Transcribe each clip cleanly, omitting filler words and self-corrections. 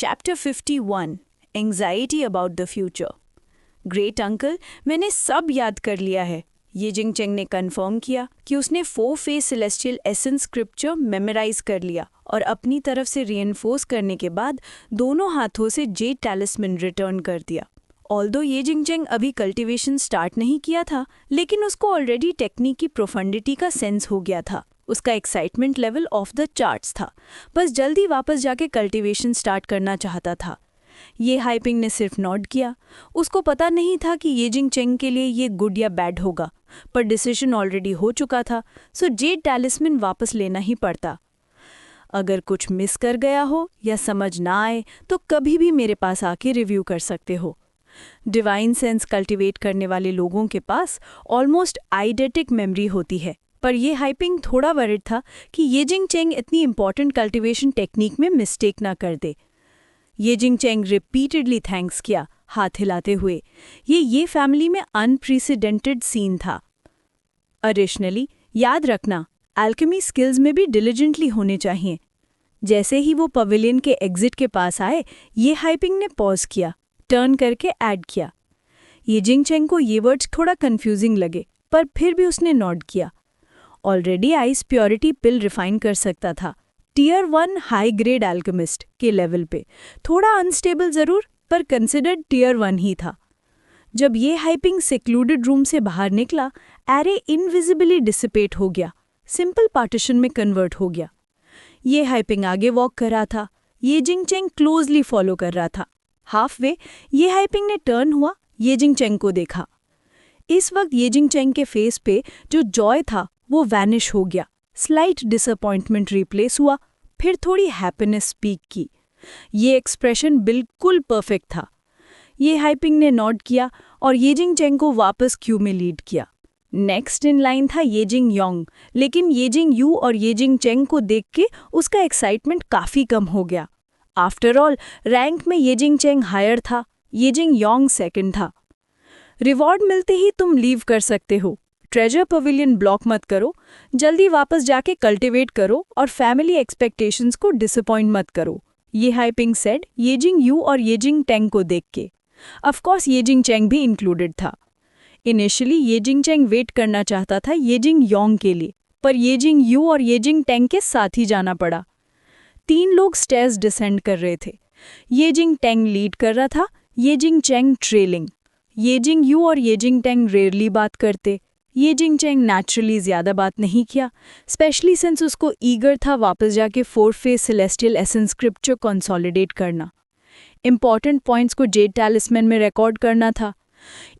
Chapter 51 anxiety about the future. Great uncle, मैंने सब याद कर लिया है। ये जिंग चेंग ने कंफर्म किया कि उसने 4 phase celestial essence scripture memorise कर लिया और अपनी तरफ से रीइंफोर्स करने के बाद दोनों हाथों से जेड टैलिस्मैन रिटर्न कर दिया। ऑल्दो ये जिंग चेंग अभी कल्टीवेशन स्टार्ट नहीं किया था, लेकिन उसको ऑलरेडी टेक्निक की प्रोफंडिटी का सेंस हो गया था। उसका excitement level of the charts था। बस जल्दी वापस जाके कल्टीवेशन स्टार्ट करना चाहता था। ये हाइपिंग ने सिर्फ नॉड किया। उसको पता नहीं था कि ये जिंग चेंग के लिए ये गुड या बैड होगा, पर डिसीजन ऑलरेडी हो चुका था, सो जेड टैलिस्मैन वापस लेना ही पड़ता। अगर कुछ मिस कर गया हो या समझ ना आए तो कभी भी मेरे पास आके रिव्यू कर सकते हो। डिवाइन सेंस कल्टीवेट करने वाले लोगों के पास ऑलमोस्ट आइडेटिक मेमोरी होती है, पर यह हाइपिंग थोड़ा वरिड था कि ये जिंग चेंग इतनी इंपॉर्टेंट कल्टीवेशन टेक्निक में मिस्टेक ना कर दे। ये जिंग चेंग रिपीटेडली थैंक्स किया, हाथ हिलाते हुए। ये फैमिली में अनप्रेसिडेंटेड सीन था। एडिशनली याद रखना, एल्केमी स्किल्स में भी डिलिजेंटली होने चाहिए। जैसे ही वो पवेलियन के एग्जिट के पास आए, ये हाइपिंग ने पॉज किया, टर्न करके ऐड किया। ये जिंग चेंग को ये वर्ड्स थोड़ा कंफ्यूजिंग लगे, पर फिर भी उसने नॉड किया। Already ice purity pill refine कर सकता था, टियर 1 हाई ग्रेड एल्केमिस्ट के लेवल पे। थोड़ा अनस्टेबल जरूर, पर कंसिडर्ड टियर 1 ही था। जब ये हाइपिंग सेक्लूडेड रूम से बाहर निकला, एरे इनविजिबली डिसिपेट हो गया, सिंपल पार्टीशन में कन्वर्ट हो गया। ये हाइपिंग आगे वॉक कर रहा था, ये जिंग चेंग क्लोजली फॉलो कर रहा था। हाफ वे ये हाइपिंग ने टर्न हुआ, ये जिंग चेंग को देखा। इस वक्त ये जिंग चेंग के फेस पे जो जॉय था वो वैनिश हो गया। स्लाइट डिसअपॉइंटमेंट रिप्लेस हुआ, फिर थोड़ी हैप्पीनेस स्पीक की। ये एक्सप्रेशन बिल्कुल परफेक्ट था। ये हाइपिंग ने नॉड किया और ये जिंग चेंग को वापस क्यू में लीड किया। नेक्स्ट इन लाइन था ये जिंग योंग, लेकिन ये जिंग यू और ये जिंग चेंग को देख के उसका एक्साइटमेंट काफ़ी कम हो गया। आफ्टर ऑल रैंक में ये जिंग चेंग हायर था, ये जिंग योंग सेकंड था। रिवॉर्ड मिलते ही तुम लीव कर सकते हो। ट्रेजर पवेलियन ब्लॉक मत करो, जल्दी वापस जाके कल्टीवेट करो और फैमिली एक्सपेक्टेशंस को डिसअपॉइंट मत करो, ये हाइपिंग सेड ये जिंग यू और ये जिंग टेंग को देख के। ऑफकोर्स ये जिंग चेंग भी इंक्लूडेड था। इनिशियली ये जिंग चेंग वेट करना चाहता था ये जिंग योंग के लिए, पर ये जिंग यू और ये जिंग टेंग के साथ ही जाना पड़ा। 3 लोग स्टेयर्स डिसेंड कर रहे थे। ये जिंग टेंग लीड कर रहा था, ये जिंग चेंग ट्रेलिंग। ये जिंग यू और ये जिंग टेंग रेयरली बात करते। ये जिंग चेंग नेचुरली ज़्यादा बात नहीं किया, स्पेशली सिंस उसको ईगर था वापस जाके 4 phase celestial essence scripture consolidate करना। इंपॉर्टेंट पॉइंट्स को जेड टैलिस्मैन में रिकॉर्ड करना था।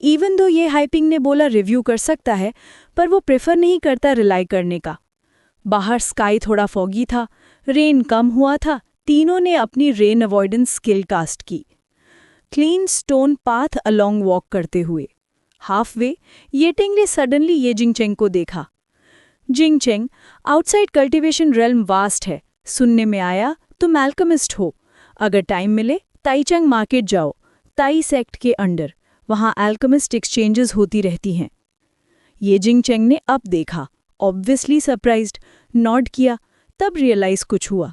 इवन दो ये हाइपिंग ने बोला रिव्यू कर सकता है, पर वो प्रेफर नहीं करता रिलाई करने का। बाहर स्काई थोड़ा फॉगी था, रेन कम हुआ था। तीनों ने अपनी रेन अवॉइडेंस स्किल कास्ट की, clean stone path along walk करते हुए। हाफ वे ये टेंग ने सडनली ये जिंग चेंग को देखा। Jing Cheng, outside cultivation realm vast है, सुनने में आया तुम एल्केमिस्ट हो। अगर टाइम मिले ताइचंग मार्केट जाओ, ताई सेक्ट के अंडर, वहाँ एल्केमिस्ट एक्सचेंजेस होती रहती हैं। ये जिंग चेंग ने अब देखा, ऑब्वियसली सरप्राइज्ड, नॉड किया, तब रियलाइज कुछ हुआ।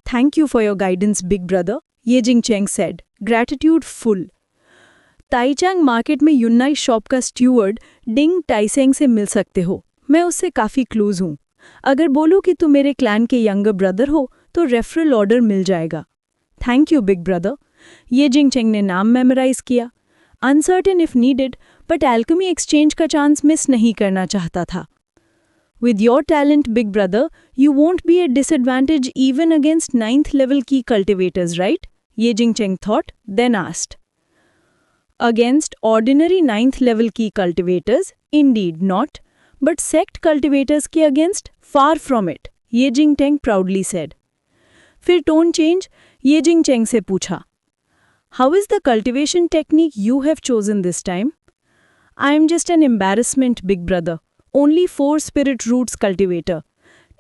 Thank you for your guidance big brother, ये जिंग Cheng said, gratitude full. Taichang market में यूनाई शॉप का स्ट्यूअर्ड डिंग टाइसेंग से मिल सकते हो, मैं उससे काफ़ी क्लोज हूँ। अगर बोलो कि तुम मेरे क्लैन के यंगर ब्रदर हो तो रेफरल ऑर्डर मिल जाएगा। थैंक यू बिग ब्रदर, ये जिंग चेंग ने नाम मेमोराइज किया। Uncertain if needed, but alchemy exchange का चांस मिस नहीं करना चाहता था। With your talent big brother, you won't be at disadvantage even against 9th level की cultivators, right? Ye Jing Cheng thought, then asked. Against ordinary 9th level key cultivators, indeed not, but sect cultivators के against, far from it, ये जिंग tang proudly said. फिर tone change, ये जिंग Cheng से पूछा, How is the cultivation technique you have chosen this time? I am just an embarrassment, big brother. Only 4 spirit roots cultivator.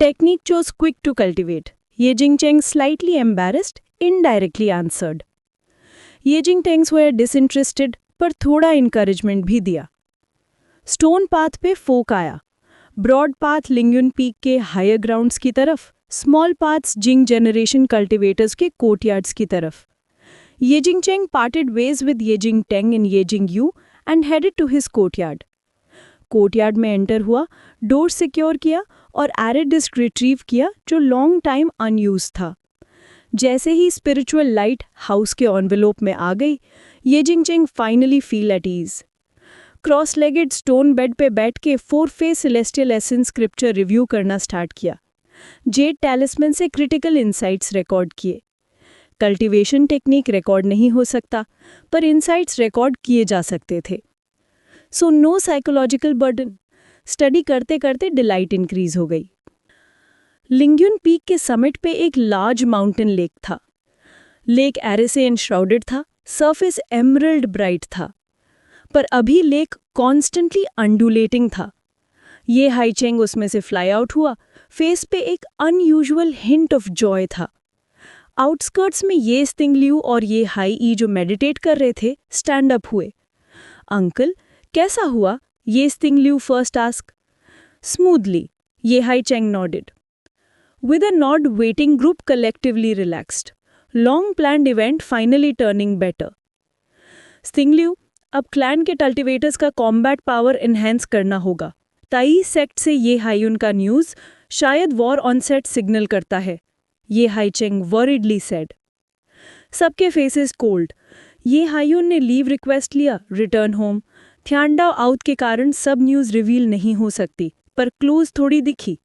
Technique chose quick to cultivate. ये जिंग Cheng slightly embarrassed, indirectly answered. ये जिंग टेंग्स वर disinterested, पर थोड़ा encouragement भी दिया। Stone path पे fork आया, broad path Lingyun peak के higher grounds की तरफ, small paths Jing generation cultivators के कोर्टयार्ड्स की तरफ। Ye Jingcheng parted ways with Ye Jing Teng in Ye Jing Yu and headed to his courtyard. Courtyard में enter हुआ, डोर सिक्योर किया और एरिड डिस्क रिट्रीव किया जो लॉन्ग टाइम अनयूज था। जैसे ही स्पिरिचुअल लाइट हाउस के एनवेलोप में आ गई, Ye Jingcheng finally feel at ease. Cross legged stone bed पे बैठ के 4 phase celestial essence scripture review करना स्टार्ट किया। जेड टैलिस्मैन से क्रिटिकल इंसाइट्स रिकॉर्ड किए। कल्टीवेशन टेक्निक रिकॉर्ड नहीं हो सकता, पर इंसाइट्स रिकॉर्ड किए जा सकते थे। So no psychological burden. Study करते करते डिलाइट इंक्रीज हो गई। लिंगयुन पीक के समिट पे एक लार्ज माउंटेन लेक था। लेक एरे से एनश्राउडेड था, सरफेस एमरल्ड ब्राइट था, पर अभी लेक कॉन्स्टेंटली अंडुलेटिंग था। ये हाईचेंग उसमें से फ्लाई आउट हुआ। फेस पे एक अनयूजुअल हिंट ऑफ जॉय था। आउटस्कर्ट्स में ये स्तिंगलियू और ये हाई ई जो मेडिटेट कर रहे थे स्टैंड अप हुए। अंकल कैसा हुआ? ये स्तिंगलियू फर्स्ट आस्क। स्मूथली, ये हाईचेंग nodded. With a nod, waiting group collectively relaxed. Long planned event finally turning better. स्तिंगलियू, अब क्लैन के कल्टिवेटर्स का कॉम्बैट पावर एनहेंस करना होगा। ताई सेक्ट से ये हाईयुन का न्यूज़ शायद वॉर ऑन सेट सिग्नल करता है, ये हाईचेंग वॉरिडली सेड। सबके फेसेस कोल्ड। ये हाईयुन ने लीव रिक्वेस्ट लिया, रिटर्न होम। थ्यांडाओ आउट के कारण सब न्यूज़ रिवील नहीं हो सकती, पर क्लूज थोड़ी दिखी।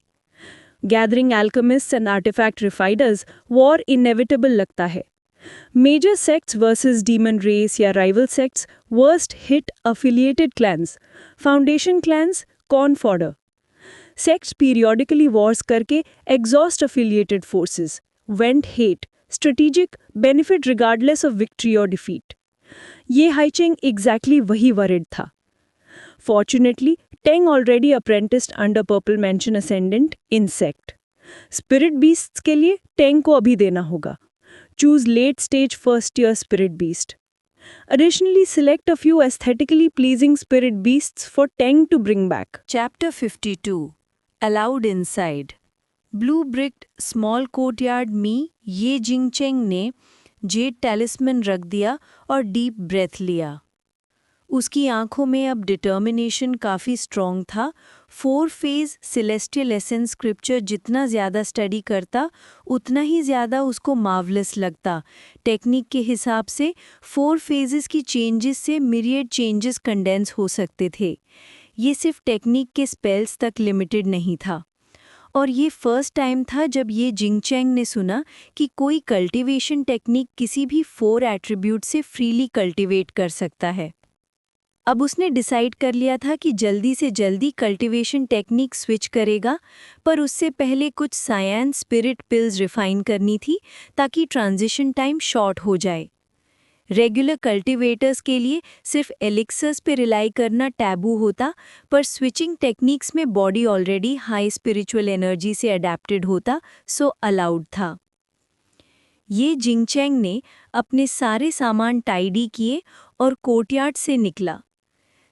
Gathering alchemists and artifact refiners, war inevitable लगता है। Major sects versus demon race या rival sects, worst hit affiliated clans, foundation clans, corn fodder. Sects periodically wars करके exhaust affiliated forces, vent hate, strategic benefit regardless of victory और defeat. Ye Haicheng exactly वही worried था। Fortunately, Teng already apprenticed under Purple Mansion Ascendant Insect. Spirit Beasts के लिए Teng को अभी देना होगा. Choose late stage first year Spirit Beast. Additionally, select a few aesthetically pleasing Spirit Beasts for Teng to bring back. Chapter 52. Allowed Inside. Blue bricked small courtyard में ये जिंगचेंग ने Z टैलिस्मैन रख दिया और डीप ब्रेथ लिया। उसकी आंखों में अब डिटर्मिनेशन काफ़ी स्ट्रॉन्ग था। 4 फेज सेलेस्टियल एसेंस स्क्रिप्चर जितना ज़्यादा स्टडी करता उतना ही ज़्यादा उसको मार्वलस लगता। टेक्निक के हिसाब से 4 फेजेस की चेंजेस से मिरियड चेंजेस कंडेंस हो सकते थे। ये सिर्फ टेक्निक के स्पेल्स तक लिमिटेड नहीं था। और ये फर्स्ट टाइम था जब ये जिंगचेंग ने सुना कि कोई कल्टीवेशन टेक्निक किसी भी 4 एट्रीब्यूट से फ्रीली कल्टीवेट कर सकता है। अब उसने डिसाइड कर लिया था कि जल्दी से जल्दी कल्टीवेशन टेक्निक स्विच करेगा, पर उससे पहले कुछ सायन स्पिरिट पिल्स रिफाइन करनी थी ताकि ट्रांजिशन टाइम शॉर्ट हो जाए। रेगुलर कल्टीवेटर्स के लिए सिर्फ एलिक्सर्स पे रिलाई करना टैबू होता, पर स्विचिंग टेक्निक्स में body already high spiritual energy से अडेप्टेड होता, सो अलाउड था। ये जिंगचेंग ने अपने सारे सामान टाइडी किए और कोर्टयार्ड से निकला।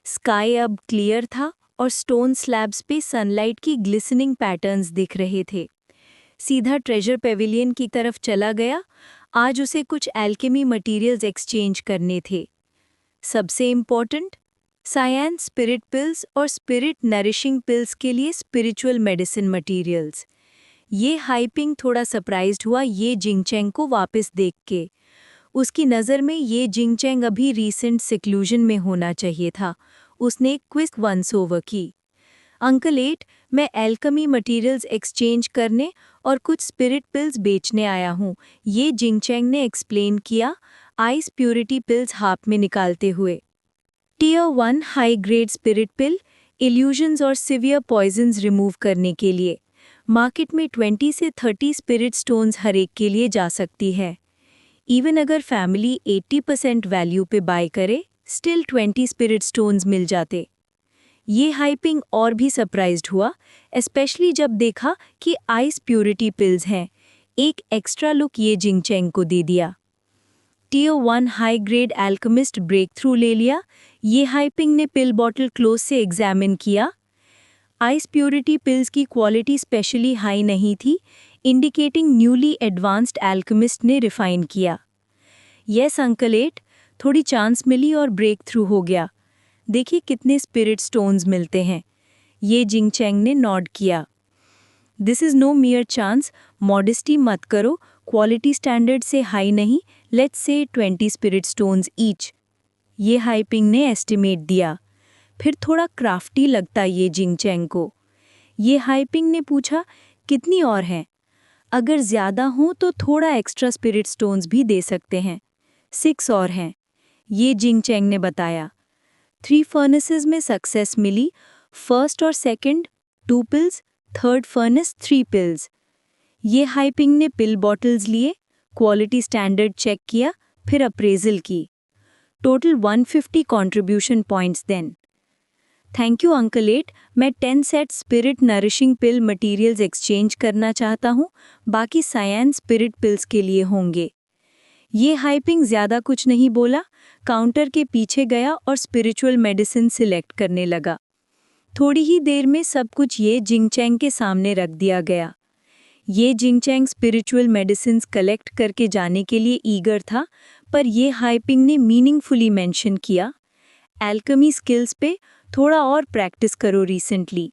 स्काई अब क्लियर था और स्टोन स्लैब्स पे सनलाइट की ग्लिसनिंग पैटर्न्स दिख रहे थे। सीधा ट्रेजर पेविलियन की तरफ चला गया। आज उसे कुछ एल्केमी मटेरियल्स एक्सचेंज करने थे। सबसे इम्पॉर्टेंट, सायन स्पिरिट पिल्स और स्पिरिट नरिशिंग पिल्स के लिए स्पिरिचुअल मेडिसिन मटेरियल्स। ये हाइपिंग थोड़ा सरप्राइज्ड हुआ ये जिंगचेंग को वापस देख के। उसकी नज़र में ये जिंगचेंग अभी रीसेंट सिक्लूजन में होना चाहिए था। उसने क्विक वंस ओवर की। अंकल 8, मैं एल्केमी मटेरियल्स एक्सचेंज करने और कुछ स्पिरिट पिल्स बेचने आया हूँ, ये जिंगचेंग ने एक्सप्लेन किया, आइस प्योरिटी पिल्स हाथ में निकालते हुए। टियर 1 हाई ग्रेड स्पिरिट पिल, इल्यूजन्स और सिवियर पॉइजन्स रिमूव करने के लिए। मार्केट में 20 से 30 स्पिरिट स्टोन्स हर एक के लिए जा सकती है। इवन अगर फैमिली 80% वैल्यू पे बाय करे, स्टिल 20 स्पिरिट स्टोन्स मिल जाते। ये हाइपिंग और भी सरप्राइज्ड हुआ, स्पेशली जब देखा कि आइस प्योरिटी पिल्स हैं। एक एक्स्ट्रा लुक ये जिंगचेंग को दे दिया। Tier 1 high grade alchemist breakthrough ले लिया। ये हाइपिंग ने पिल बॉटल क्लोज से एग्जामिन किया। आइस प्योरिटी पिल्स की क्वालिटी स्पेशली हाई नहीं थी, इंडिकेटिंग न्यूली एडवांस्ड एल्केमिस्ट ने रिफाइन किया। यस अंकल 8, थोड़ी चांस मिली और ब्रेक थ्रू हो गया। देखिए कितने स्पिरिट स्टोन्स मिलते हैं। ये जिंगचैंग ने नॉड किया। This is no mere chance, modesty मत करो, क्वालिटी स्टैंडर्ड से हाई नहीं, let's say 20 spirit stones each. Ye Haiping ने एस्टिमेट दिया। फिर थोड़ा क्राफ्टी लगता ये जिंगचैंग को। ये हाइपिंग ने पूछा, कितनी और हैं? अगर ज़्यादा हो तो थोड़ा एक्स्ट्रा स्पिरिट स्टोन्स भी दे सकते हैं। 6 और हैं, ये जिंगचैंग ने बताया। 3 फर्नेसेस में सक्सेस मिली, फर्स्ट और second 2 pills, third furnace 3 pills. Ye Haiping ने पिल बॉटल्स लिए, क्वालिटी स्टैंडर्ड चेक किया, फिर अप्रेजल की। टोटल 150 कंट्रीब्यूशन पॉइंट्स देन। थैंक यू अंकल 8, मैं 10 set spirit nourishing pill materials exchange करना चाहता हूँ, बाकी सायन स्पिरिट पिल्स के लिए होंगे। ये हाइपिंग ज़्यादा कुछ नहीं बोला, काउंटर के पीछे गया और स्पिरिचुअल मेडिसिन सिलेक्ट करने लगा। थोड़ी ही देर में सब कुछ ये जिंगचैंग के सामने रख दिया गया। ये जिंगचैंग स्पिरिचुअल मेडिसिन्स कलेक्ट करके जाने के लिए ईगर था, पर ये हाइपिंग ने मीनिंगफुली मेंशन किया, एल्केमी स्किल्स पे थोड़ा और प्रैक्टिस करो रिसेंटली।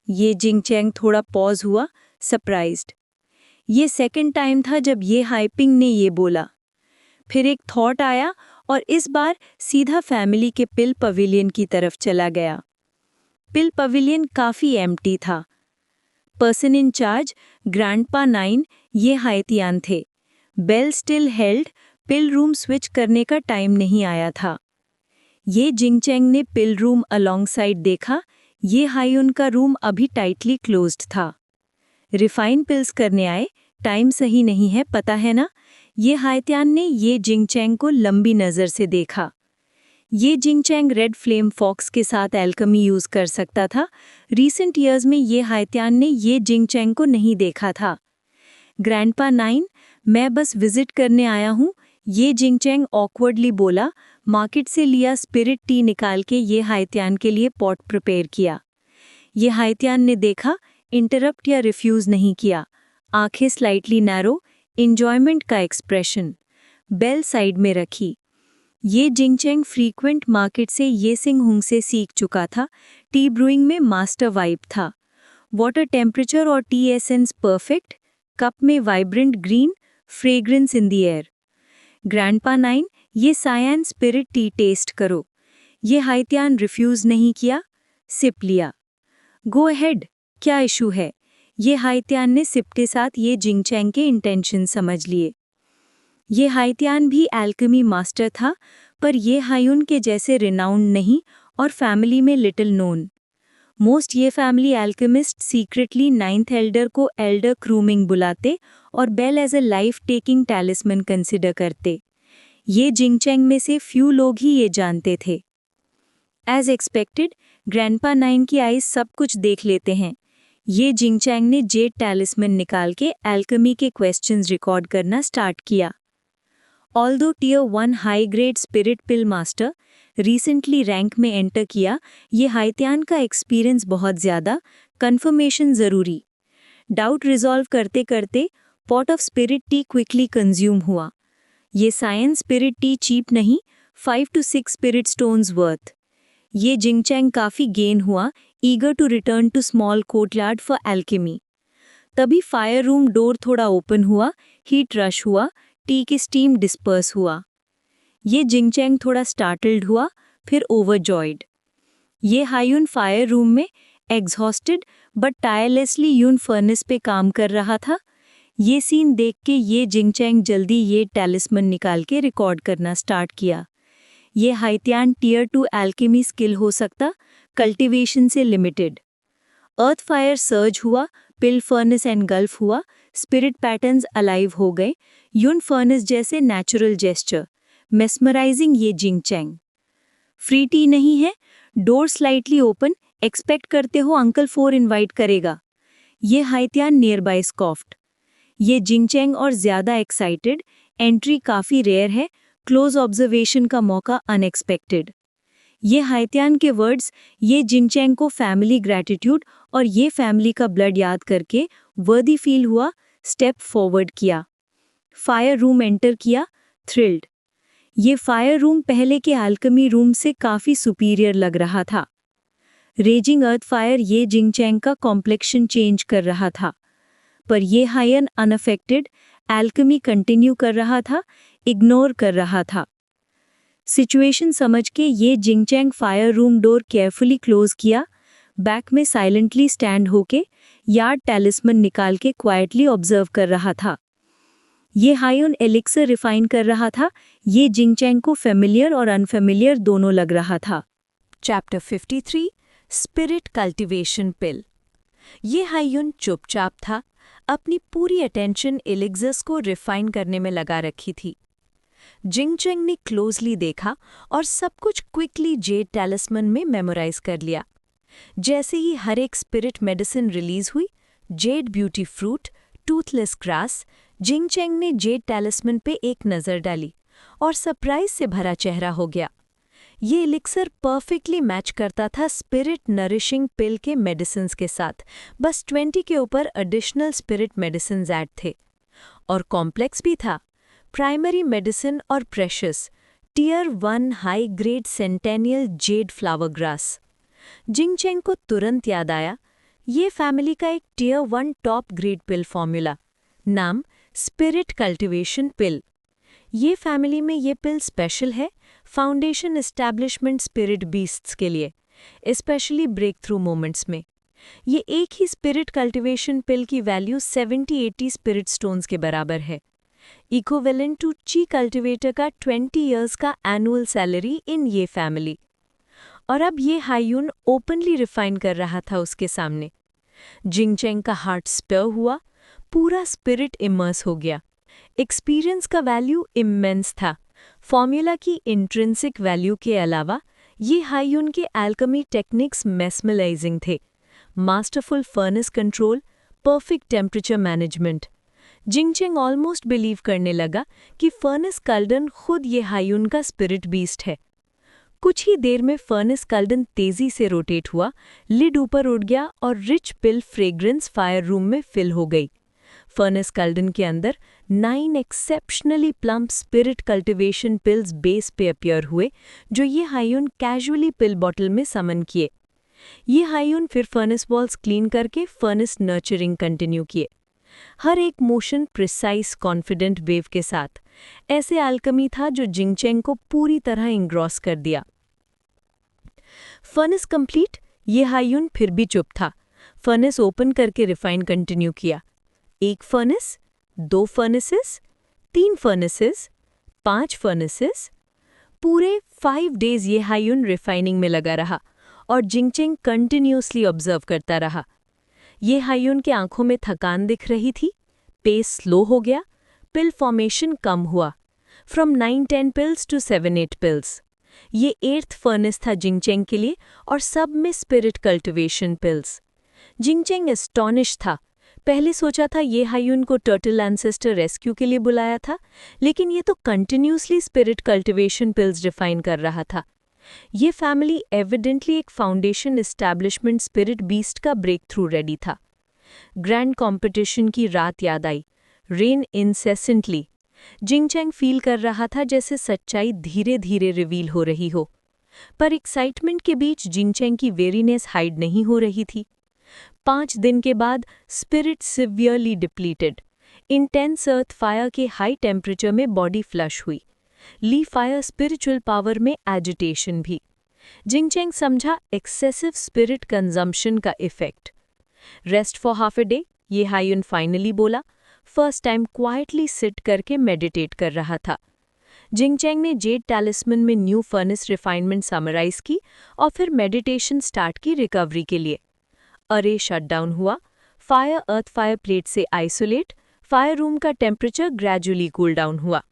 ये जिंगचैंग थोड़ा पॉज हुआ, सरप्राइज्ड। ये सेकंड टाइम था जब ये हाइपिंग ने ये बोला। फिर एक थॉट आया और इस बार सीधा फैमिली के पिल पवेलियन की तरफ चला गया। पिल पवेलियन काफ़ी एम्प्टी था। पर्सन इन चार्ज ग्रैंडपा 9 ये हाइतियान थे। बेल स्टिल हेल्ड, पिल रूम स्विच करने का टाइम नहीं आया था। ये जिंगचैंग ने पिल रूम अलोंगसाइड देखा, ये हाइयुन का रूम अभी टाइटली क्लोज्ड था। रिफाइन पिल्स करने आए, टाइम सही नहीं है पता है ना। ये हाइतियान ने ये जिंगचैंग को लंबी नज़र से देखा। ये जिंगचैंग रेड फ्लेम फॉक्स के साथ एल्केमी यूज़ कर सकता था। रीसेंट ईयर्स में ये हाइतियान ने ये जिंगचैंग को नहीं देखा था। ग्रैंडपा 9, मैं बस विजिट करने आया हूँ, ये जिंगचैंग ऑकवर्डली बोला। मार्केट से लिया स्पिरिट टी निकाल के ये हाइतियान के लिए पॉट प्रिपेयर किया। ये हाइतियान ने देखा, इंटरप्ट या रिफ्यूज़ नहीं किया, आंखें स्लाइटली नैरो, इंजॉयमेंट का एक्सप्रेशन। बेल साइड में रखी। ये जिंगचैंग फ्रीक्वेंट मार्केट से ये सिंह हुंग से सीख चुका था, टी ब्रूइंग में मास्टर वाइब था। वाटर टेम्परेचर और टी एसेंस परफेक्ट, कप में vibrant green, fragrance in the air. Grandpa 9, ये सायन स्पिरिट टी टेस्ट करो। ये हाइतियान रिफ्यूज़ नहीं किया, सिप लिया। गो अहेड, क्या इशू है? ये हाइतियान ने सिप के साथ ये जिंगचैंग के इंटेंशन समझ लिए। ये हाइतियान भी एल्केमी मास्टर था, पर ये हाइयुन के जैसे रिनाउंड नहीं और फैमिली में little known. Most Ye family alchemist secretly 9th elder को एल्डर क्रूमिंग बुलाते और bell as a life taking talisman consider करते। ये जिंगचैंग में से फ्यू लोग ही ये जानते थे। एज एक्सपेक्टेड, ग्रैंडपा 9 की आईज सब कुछ देख लेते हैं। ये जिंगचैंग ने जेड टैलिस्मन निकाल के एल्केमी के क्वेश्चंस रिकॉर्ड करना स्टार्ट किया। Although tier 1 high grade spirit pill master recently rank में एंटर किया, ये हाइतियान का एक्सपीरियंस बहुत ज़्यादा, कंफर्मेशन ज़रूरी। डाउट रिजॉल्व करते करते pot of spirit T quickly consume हुआ। ये साइंस स्पिरिट टी चीप नहीं, 5 to 6 स्पिरिट स्टोन्स वर्थ। ये जिंगचैंग काफ़ी गेन हुआ, eager to return to small courtyard for alchemy. तभी फायर रूम डोर थोड़ा ओपन हुआ, हीट रश हुआ, टी की स्टीम डिस्पर्स हुआ। ये जिंगचैंग थोड़ा स्टार्टल्ड हुआ, फिर overjoyed. Ye Haiyun fire room में एग्जॉस्टेड बट टायरलेसली यून फर्नेस पे काम कर रहा था। ये सीन देख के ये जिंगचैंग जल्दी ये टैलिस्मन निकाल के रिकॉर्ड करना स्टार्ट किया। ये हाइतियान टियर 2 एल्केमी स्किल हो सकता, कल्टीवेशन से लिमिटेड। अर्थ फायर सर्ज हुआ, पिल फर्नेस एनगल्फ हुआ, स्पिरिट पैटर्न्स अलाइव हो गए, यून फर्नेस जैसे नेचुरल जेस्चर, मेस्मराइजिंग ये जिंगचैंग। फ्री टी नहीं है, डोर स्लाइटली ओपन, एक्सपेक्ट करते हो अंकल 4 इनवाइट करेगा। ये हाइतियान नियर बाय स्कॉफ्ट। ये जिंगचैंग और ज़्यादा एक्साइटेड, एंट्री काफ़ी रेयर है, क्लोज ऑब्जर्वेशन का मौका अनएक्सपेक्टेड। ये हाइत्यान के वर्ड्स ये जिंगचैंग को फैमिली ग्रैटिट्यूड और ये फैमिली का ब्लड याद करके वर्दी फील हुआ, स्टेप फॉरवर्ड किया। फायर रूम एंटर किया, थ्रिल्ड। ये फायर रूम पहले के अल्केमी रूम से काफ़ी सुपीरियर लग रहा था। रेजिंग अर्थ फायर ये जिंगचैंग का कॉम्प्लेक्शन चेंज कर रहा था, पर ये हायन अनअफेक्टेड, अल्केमी कंटिन्यू कर रहा था, इग्नोर कर रहा था। सिचुएशन समझ के Ye Jingcheng fire room door carefully close किया, बैक में साइलेंटली स्टैंड होके यार्ड टैलिस्मन निकाल के क्वाइटली ऑब्जर्व कर रहा था। ये हायन एलिक्सर रिफाइन कर रहा था, ये जिंगचैंग को फेमिलियर और अनफेमिलियर दोनों लग रहा था। Chapter 53 spirit cultivation pill. ये हायन चुपचाप था, अपनी पूरी अटेंशन एलिक्सर्स को रिफाइन करने में लगा रखी थी। जिंगचैंग ने क्लोजली देखा और सब कुछ क्विकली जेड टैलिस्मन में मेमोराइज कर लिया। जैसे ही हर एक स्पिरिट मेडिसिन रिलीज हुई, jade beauty fruit, toothless grass, Jingcheng ने जेड टैलिस्मन पे एक नज़र डाली और सरप्राइज से भरा चेहरा हो गया। ये एलिक्सर परफेक्टली मैच करता था स्पिरिट नरिशिंग पिल के मेडिसिन्स के साथ, बस 20 के ऊपर एडिशनल स्पिरिट मेडिसिन्स ऐड थे। और कॉम्प्लेक्स भी था, प्राइमरी मेडिसिन और precious, tier 1 high grade centennial jade flower grass. Jingcheng को तुरंत याद आया, ये फैमिली का एक tier 1 top grade pill formula, नाम spirit cultivation pill. Ye family में ये पिल स्पेशल है फाउंडेशन एस्टैब्लिशमेंट स्पिरिट बीस्ट्स के लिए, स्पेशली ब्रेक थ्रू मोमेंट्स में। ये एक ही स्पिरिट कल्टीवेशन पिल की वैल्यू 70-80 स्पिरिट स्टोन्स के बराबर है, इक्विवेलेंट टू ची कल्टिवेटर का 20 इयर्स का एनुअल सैलरी इन ये फैमिली। और अब ये हायन ओपनली रिफाइन कर रहा था उसके सामने। जिंगचैंग का हार्ट स्पर हुआ, पूरा स्पिरिट इमर्स हो गया। एक्सपीरियंस का वैल्यू इमेंस था। फॉर्मूला की इंट्रिंसिक वैल्यू के अलावा ये हायन के अल्केमी टेक्निक्स मेस्मराइजिंग थे। Masterful furnace control, perfect temperature management. Jingcheng almost believe करने लगा कि फर्नेस कल्डन खुद ये हायन का स्पिरिट बीस्ट है। कुछ ही देर में फर्नेस कल्डन तेजी से रोटेट हुआ, लिड ऊपर उड़ गया और रिच पिल फ्रेग्रेंस फायर रूम में फिल हो गई। फर्नेस कल्डन के अंदर 9 exceptionally plump spirit cultivation pills base पे अपीयर हुए, जो ये हायन कैजुअली पिल बॉटल में समन किए। ये हायन फिर फर्नेस वॉल्स क्लीन करके फर्नेस नर्चरिंग कंटिन्यू किए, हर एक मोशन प्रिसाइज कॉन्फिडेंट वेव के साथ। ऐसे अल्केमी था जो जिंगचैंग को पूरी तरह इंग्रॉस कर दिया। फर्नेस कंप्लीट, ये हायन फिर भी चुप था। फर्नेस ओपन करके रिफाइन कंटिन्यू किया। 1 फर्नेस, 2 फर्नेसेस, 3 फर्नेसेस, 5 फर्नेसेस। पूरे 5 डेज ये हायन रिफाइनिंग में लगा रहा और जिंगचैंग कंटिन्यूसली ऑब्जर्व करता रहा। ये हायन के आंखों में थकान दिख रही थी, पेस स्लो हो गया, पिल फॉर्मेशन कम हुआ, फ्रॉम 9-10 पिल्स टू 7-8 पिल्स। ये 8th फर्नेस था जिंगचैंग के लिए और सब में स्पिरिट कल्टिवेशन पिल्स। जिंगचैंग एस्टॉनिश था। पहले सोचा था ये हायन को टर्टल एंसेस्टर रेस्क्यू के लिए बुलाया था, लेकिन ये तो continuously spirit cultivation pills define कर रहा था। ये फैमिली एविडेंटली एक फाउंडेशन एस्टैब्लिशमेंट स्पिरिट बीस्ट का ब्रेक थ्रू रेडी था। ग्रैंड कॉम्पिटिशन की रात याद आई, रेन इंसेसेंटली। जिंगचैंग फील कर रहा था जैसे सच्चाई धीरे धीरे रिवील हो रही हो, पर एक्साइटमेंट के बीच जिंगचैंग की वेरीनेस हाइड नहीं हो रही थी। 5 दिन के बाद स्पिरिट सिवियरली डिप्लीटेड, इंटेंस अर्थ फायर के हाई टेम्परेचर में बॉडी फ्लश हुई, ली फायर स्पिरिचुअल पावर में एजिटेशन भी। जिंगचैंग समझा एक्सेसिव स्पिरिट कंजम्पशन का effect. Rest for half a day, ये हायन फाइनली बोला। फर्स्ट टाइम क्वाइटली सिट करके मेडिटेट कर रहा था। जिंगचैंग ने जेड टैलिस्मन में न्यू फर्नेस रिफाइनमेंट समराइज की और फिर मेडिटेशन स्टार्ट की रिकवरी के लिए। अरे शटडाउन हुआ, फायर अर्थ फायर प्लेट से आइसोलेट, फायर रूम का टेम्परेचर ग्रेजुअली कूल डाउन हुआ,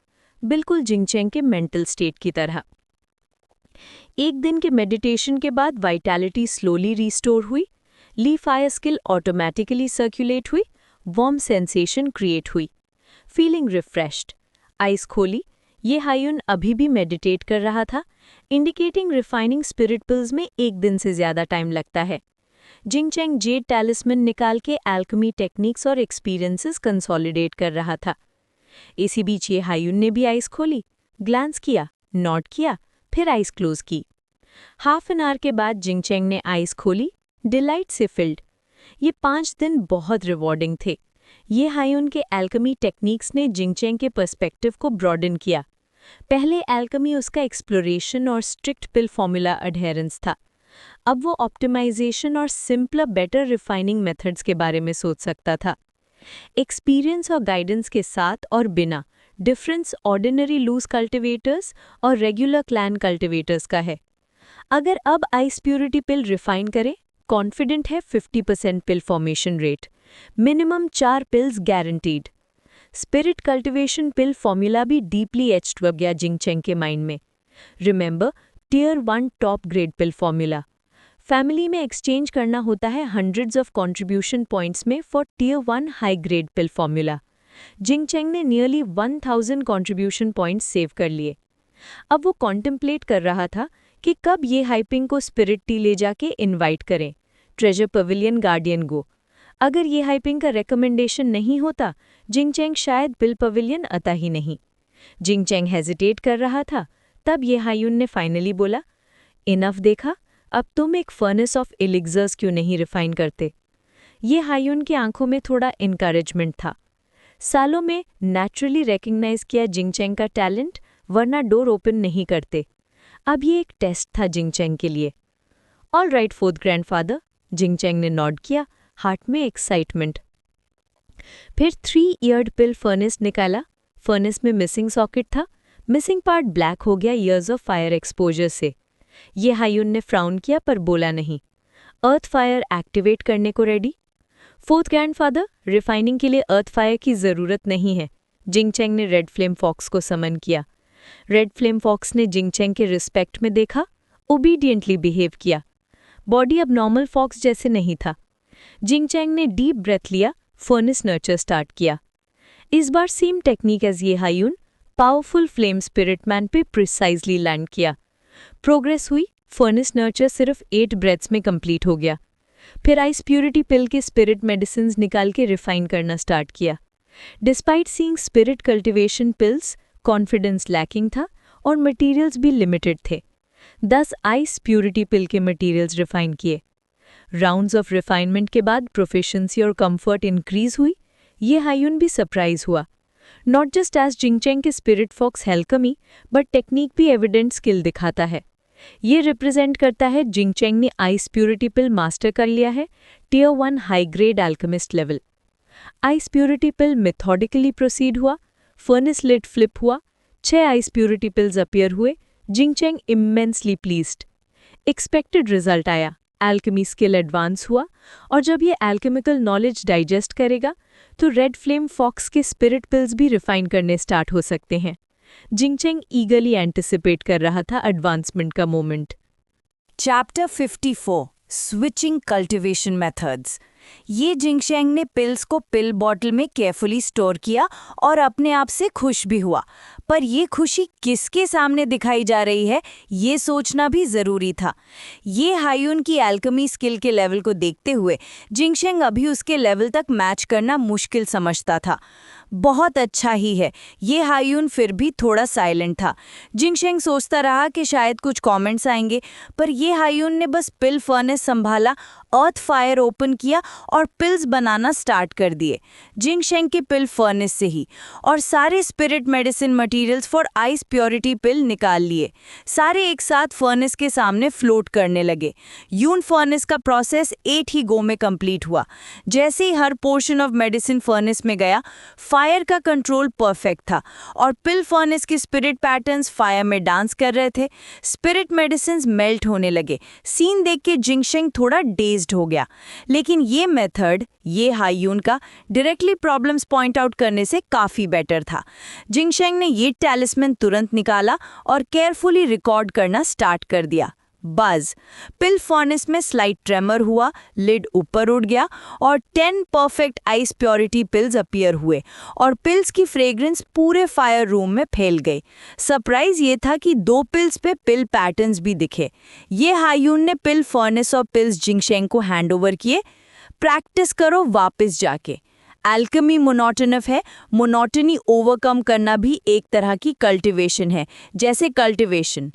बिल्कुल जिंगचैंग के मेंटल स्टेट की तरह। एक दिन के मेडिटेशन के बाद वाइटैलिटी स्लोली रिस्टोर हुई, ली फायर स्किल ऑटोमेटिकली सर्कुलेट हुई, वार्म सेंसेशन क्रिएट हुई, फीलिंग रिफ्रेश्ड। आइज खोली, ये हायन अभी भी मेडिटेट कर रहा था, इंडिकेटिंग रिफाइनिंग स्पिरिट पिल्स में 1 दिन से ज़्यादा टाइम लगता है। जिंगचैंग जेड टैलिस्मन निकाल के एल्केमी टेक्निक्स और एक्सपीरियंसेस कंसोलिडेट कर रहा था। इसी बीच ये हायुन ने भी आइज खोली, ग्लांस किया, नॉट किया, फिर आइज क्लोज की। हाफ एन आवर के बाद जिंगचैंग ने आइज खोली, डिलाइट से फिल्ड। ये 5 दिन बहुत रिवॉर्डिंग थे। ये हायुन के एल्केमी टेक्निक्स ने जिंगचैंग के पर्सपेक्टिव को ब्रॉडन किया। पहले एल्केमी उसका एक्सप्लोरेशन और स्ट्रिक्ट पिल फॉर्मूला अडहेरेंस था। अब वो ऑप्टिमाइजेशन और सिंपलर बेटर रिफाइनिंग मेथड्स के बारे में सोच सकता था। एक्सपीरियंस और गाइडेंस के साथ और बिना, डिफरेंस ऑर्डिनरी लूज कल्टिवेटर्स और रेगुलर क्लैन कल्टिवेटर्स का है। अगर अब आइस प्योरिटी पिल रिफाइन करे, कॉन्फिडेंट है 50% pill formation rate, minimum 4 pills guaranteed. Spirit cultivation pill formula भी डीपली एच्ड हो गया जिंगचैंग के माइंड में। Remember, tier 1 top grade pill formula. Family में एक्सचेंज करना होता है हंड्रेड्स ऑफ कंट्रीब्यूशन पॉइंट्स में for tier 1 high grade pill formula. जिंगचैंग ने नियरली 1000 कंट्रीब्यूशन पॉइंट्स सेव कर लिए। अब वो कॉन्टेम्पलेट कर रहा था कि कब ये हाइपिंग को स्पिरिट टी ले जाके इनवाइट करें, ट्रेजर पवेलियन गार्डियन गो। अगर ये हाइपिंग का रिकमेंडेशन नहीं होता, जिंगचैंग शायद पिल पवेलियन आता ही नहीं। जिंगचैंग हेजिटेट कर रहा था, तब ये हायुन ने फाइनली बोला, इनफ देखा, अब तुम एक फर्नेस ऑफ एलिक्जर्स क्यों नहीं रिफाइन करते। ये हायुन की आंखों में थोड़ा इनकरेजमेंट था। सालों में नेचुरली रिकग्नाइज किया जिंगचैंग का टैलेंट, वरना डोर ओपन नहीं करते। अब ये एक टेस्ट था जिंगचैंग के लिए। ऑल राइट फोर्थ ग्रैंडफादर, जिंगचैंग ने नॉड किया, हार्ट में एक्साइटमेंट। फिर 3 ईयर्ड पिल फर्नेस निकाला। फर्नेस में मिसिंग सॉकेट था, मिसिंग पार्ट ब्लैक हो गया ईयर्स ऑफ फायर एक्सपोजर से। ये हायुन ने फ्राउन किया पर बोला नहीं। अर्थ फायर एक्टिवेट करने को रेडी। फोर्थ ग्रैंडफादर, रिफाइनिंग के लिए अर्थ फायर की ज़रूरत नहीं है। जिंगचैंग ने रेड फ्लेम फॉक्स को समन किया। रेड फ्लेम फॉक्स ने जिंगचैंग के रिस्पेक्ट में देखा, ओबीडियंटली बिहेव किया। बॉडी अब नॉर्मल फॉक्स जैसे नहीं था। जिंगचैंग ने डीप ब्रेथ लिया, फर्नेस नर्चर स्टार्ट किया। इस बार सेम टेक्निक एज ये हायुन, पावरफुल फ्लेम स्पिरिट मैन पे प्रिसाइजली लैंड किया। प्रोग्रेस हुई, फर्नेस नर्चर सिर्फ 8 ब्रेथ्स में कंप्लीट हो गया। फिर आइस प्योरिटी पिल के स्पिरिट मेडिसिन निकाल के रिफाइन करना स्टार्ट किया। Despite seeing spirit cultivation pills, confidence lacking था और मटेरियल्स भी लिमिटेड थे। 10 आइस प्योरिटी पिल के मटेरियल्स रिफाइन किए। राउंड्स ऑफ रिफाइनमेंट के बाद प्रोफिशिएंसी और कंफर्ट इंक्रीज हुई। ये हायुन भी सरप्राइज हुआ। नॉट जस्ट एज जिंगचैंग के स्पिरिट फॉक्स हेल्कमी, बट टेक्निक भी एविडेंट स्किल दिखाता है। ये रिप्रेजेंट करता है जिंगचैंग ने आइस प्योरिटी पिल मास्टर कर लिया है, tier 1 high grade alchemist level. Ice purity pill methodically proceed हुआ, फर्नेस लिड फ्लिप हुआ, 6 आइस प्योरिटी पिल्स अपीयर हुए। Jingcheng immensely pleased. Expected result आया, एल्केमी स्किल एडवांस हुआ, और जब ये एल्केमिकल नॉलेज डाइजेस्ट करेगा तो रेड फ्लेम फॉक्स के स्पिरिट पिल्स भी रिफाइन करने स्टार्ट हो सकते हैं। जिंगचैंग ईगरली एंटिसिपेट कर रहा था एडवांसमेंट का moment. Chapter 54 switching cultivation methods. ये जिंगचैंग ने पिल्स को पिल बॉटल में केयरफुली स्टोर किया और अपने आप से खुश भी हुआ, पर ये खुशी किसके सामने दिखाई जा रही है ये सोचना भी ज़रूरी था। ये हायुन की एल्केमी स्किल के लेवल को देखते हुए जिंगचैंग अभी उसके लेवल तक मैच करना मुश्किल समझता था। बहुत अच्छा ही है, ये हायुन फिर भी थोड़ा साइलेंट था। जिंगचैंग सोचता रहा कि शायद कुछ कमेंट्स आएंगे, पर ये हायुन ने बस पिल फर्नेस संभाला, अर्थ फायर ओपन किया और पिल्स बनाना स्टार्ट कर दिए। जिंगचैंग के पिल फर्नेस से ही, और सारे spirit medicine materials for ice purity pill निकाल लिए। सारे एक साथ फर्नेस के सामने फ्लोट करने लगे। यून फर्नेस का प्रोसेस 8 ही गो में कंप्लीट हुआ। जैसे ही हर पोर्शन ऑफ मेडिसिन फर्नेस में गया, फायर का कंट्रोल परफेक्ट था और पिल फर्नेस के स्पिरिट पैटर्न्स फायर में डांस कर रहे थे। स्पिरिट मेडिसिन्स मेल्ट होने लगे। सीन देख के जिंगचैंग थोड़ा डेज्ड हो गया, लेकिन ये मेथड, ये हायुन का डायरेक्टली प्रॉब्लम्स पॉइंट आउट करने से काफ़ी बेटर था। जिंगचैंग ने ये टैलिस्मैन तुरंत निकाला और केयरफुली रिकॉर्ड करना स्टार्ट कर दिया। बज। पिल फर्नेस में स्लाइट ट्रेमर हुआ, लिड ऊपर उठ गया और 10 perfect ice purity pills appear हुए और पिल्स की फ्रेग्रेंस पूरे फायर रूम में फैल गई। सरप्राइज ये था कि 2 पिल्स पे पिल पैटर्न्स भी दिखे। ये हायून ने पिल फर्नेस और पिल्स जिंगशेंग को हैंडओवर किए। प्रैक्टिस करो वापस जाके। एल्केमी मोनोटोनफ है, मोनोटनी ओवरकम करना भी एक तरह की कल्टीवेशन है। जैसे कल्टीवेशन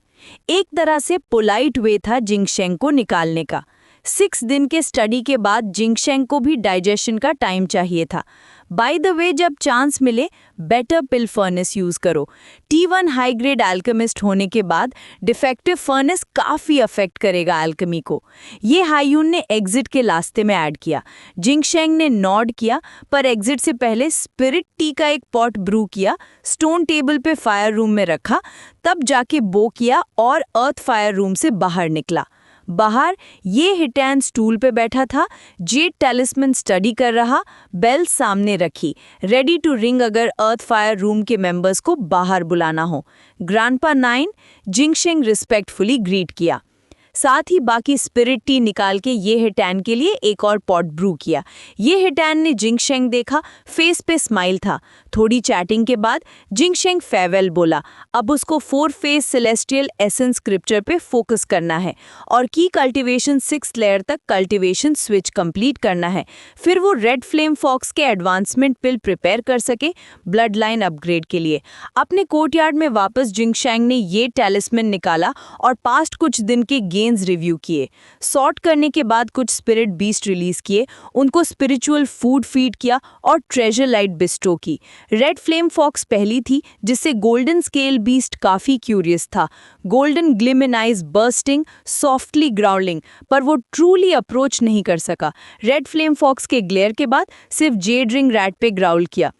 एक तरह से पोलाइट वे था जिंगशेंग को निकालने का। 6 दिन के स्टडी के बाद जिंगशेंग को भी डाइजेशन का टाइम चाहिए था। बाय द वे, जब चांस मिले बेटर पिल फर्नेस यूज करो। T1 हाई ग्रेड एल्केमिस्ट होने के बाद डिफेक्टिव फर्नेस काफी अफेक्ट करेगा एल्केमी को। ये हायून ने एग्जिट के रास्ते में ऐड किया। जिंगशेंग ने नॉड किया, पर एग्जिट से पहले स्पिरिट टी का एक पॉट ब्रू किया, स्टोन टेबल पे फायर रूम में रखा, तब जाके बो किया और अर्थ फायर रूम से बाहर निकला। बाहर ये हिटैन स्टूल पे बैठा था, जेड टेलिस्मैन स्टडी कर रहा, बेल सामने रखी, रेडी टू रिंग अगर अर्थ फायर रूम के मेंबर्स को बाहर बुलाना हो। ग्रैंडपा 9 जिंगशेंग रिस्पेक्टफुली ग्रीट किया। साथ ही बाकी स्पिरिट टी निकाल के ये हिटैन के लिए एक और पॉट ब्रू किया। ये हिटैन ने जिंगशेंग देखा, फेस पे स्माइल था। थोड़ी चैटिंग के बाद जिंगशेंग फेयरवेल बोला। अब उसको 4 फेज सेलेस्टियल एसेंस स्क्रिप्चर पे फोकस करना है और की कल्टीवेशन 6th लेयर तक कल्टीवेशन स्विच कंप्लीट करना है। फिर वो रेड फ्लेम फॉक्स के एडवांसमेंट पिल प्रिपेयर कर सके ब्लड लाइन अपग्रेड के लिए। अपने कोर्टयार्ड में वापस जिंगशेंग ने ये टेलिस्मैन निकाला और पास्ट कुछ दिन के गेन्स रिव्यू किए। सॉर्ट करने के बाद कुछ स्पिरिट बीस्ट रिलीज किए, उनको स्पिरिचुअल फूड फीड किया और ट्रेजर लाइट बिस्टो की। रेड फ्लेम फॉक्स पहली थी, जिससे गोल्डन स्केल बीस्ट काफी क्यूरियस था। गोल्डन ग्लिम इन आइज बर्स्टिंग, सॉफ्टली ग्राउलिंग, पर वो ट्रूली अप्रोच नहीं कर सका। रेड फ्लेम फॉक्स के ग्लेयर के बाद सिर्फ जेड रिंग रैट पे ग्राउल किया।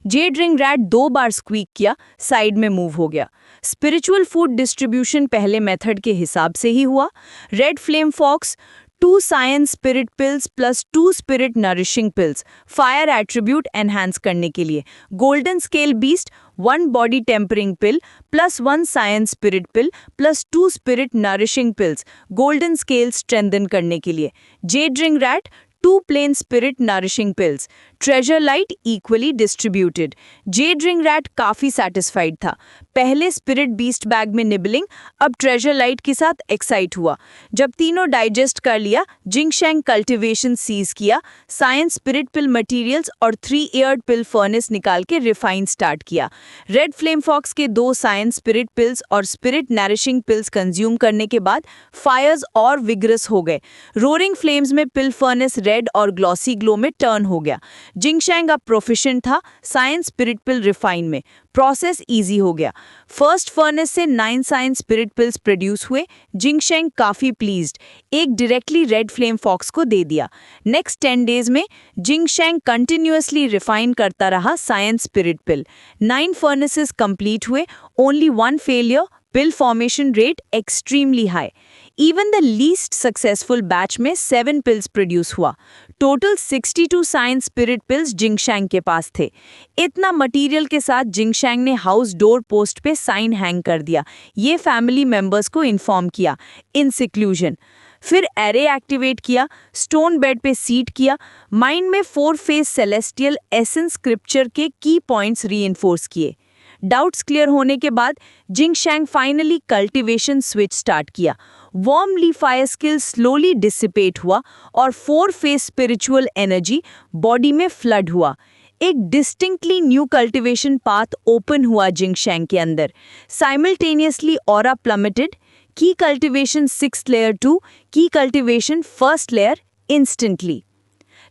जेड रिंग रैट 2 बार स्क्वीक किया, साइड में मूव हो गया। स्पिरिचुअल फूड डिस्ट्रीब्यूशन पहले मेथड के हिसाब से ही हुआ। Red flame fox 2 science spirit pills plus 2 spirit nourishing pills fire attribute enhance करने के लिए। Golden scale beast 1 body tempering pill plus 1 science spirit pill plus 2 spirit nourishing pills golden scale strengthen करने के लिए। Jade ring rat 2 plain spirit nourishing pills, treasure light equally distributed. Jade ring rat काफी satisfied था। पहले spirit beast bag में nibbling, अब treasure light के साथ एक्साइट हुआ। जब तीनों डाइजेस्ट कर लिया, जिंगशेंग कल्टीवेशन सीज किया, साइंस स्पिरिट पिल मटेरियल्स और 3 ईयर्ड पिल फर्नेस निकाल के रिफाइन स्टार्ट किया। रेड फ्लेम फॉक्स के 2 साइंस स्पिरिट पिल्स और स्पिरिट नरिशिंग पिल्स कंज्यूम करने के बाद फायर्स और विग्रस हो गए। रोरिंग फ्लेम्स में पिल फर्नेस रेड और ग्लॉसी ग्लो में टर्न हो गया। जिंगशेंग अब प्रोफिशिएंट था साइंस स्पिरिट पिल रिफाइन में। प्रोसेस इजी हो गया। फर्स्ट फर्नेस से 9 साइंस स्पिरिट पिल्स प्रोड्यूस हुए। जिंगशेंग काफी प्लीज्ड, एक डायरेक्टली रेड फ्लेम फॉक्स को दे दिया। नेक्स्ट 10 डेज में जिंगशेंग कंटिन्यूअसली रिफाइन करता रहा साइंस स्पिरिट पिल। 9 फर्नेसेस कंप्लीट हुए, only 1 failure, pill formation rate extremely high. Even the least successful batch में 7 पिल्स प्रोड्यूस हुआ। टोटल 62 साइंस स्पिरिट पिल्स जिंगशेंग के पास थे। इतना मटेरियल के साथ जिंगशेंग ने हाउस डोर पोस्ट पे साइन हैंग कर दिया। ये फैमिली मेंबर्स को इन्फॉर्म किया इन सिक्लूजन। फिर एरे एक्टिवेट किया, स्टोन बेड पे सीट किया, माइंड में 4 फेज सेलेस्टियल एसेंस स्क्रिप्चर के की पॉइंट्स रीइंफोर्स किए। डाउट्स क्लियर होने के बाद जिंगशेंग फाइनली कल्टीवेशन स्विच स्टार्ट किया। Warmly fire skill slowly dissipate हुआ और 4 फेज स्पिरिचुअल एनर्जी बॉडी में फ्लड हुआ। एक distinctly new cultivation path open हुआ जिंगशेंग के अंदर। साइमल्टेनियसली ऑरा प्लमेटेड, की कल्टीवेशन 6th लेयर टू की cultivation 1st layer instantly.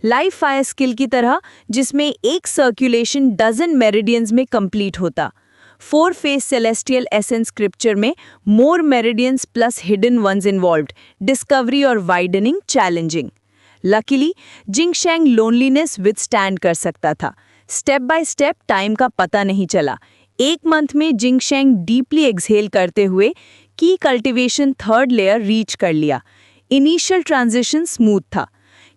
Live fire skill की तरह, जिसमें एक सर्कुलेशन डजन मेरिडियंस में कंप्लीट होता। 4 फेज सेलेस्टियल एसेंस स्क्रिप्चर में more meridians plus hidden ones involved, discovery और widening challenging. Luckily Jingsheng loneliness withstand कर सकता था। स्टेप बाय स्टेप टाइम का पता नहीं चला। 1 मंथ में जिंगशेंग डीपली एक्सहेल करते हुए की कल्टीवेशन 3rd लेयर रीच कर लिया। इनिशियल ट्रांजिशन स्मूथ था।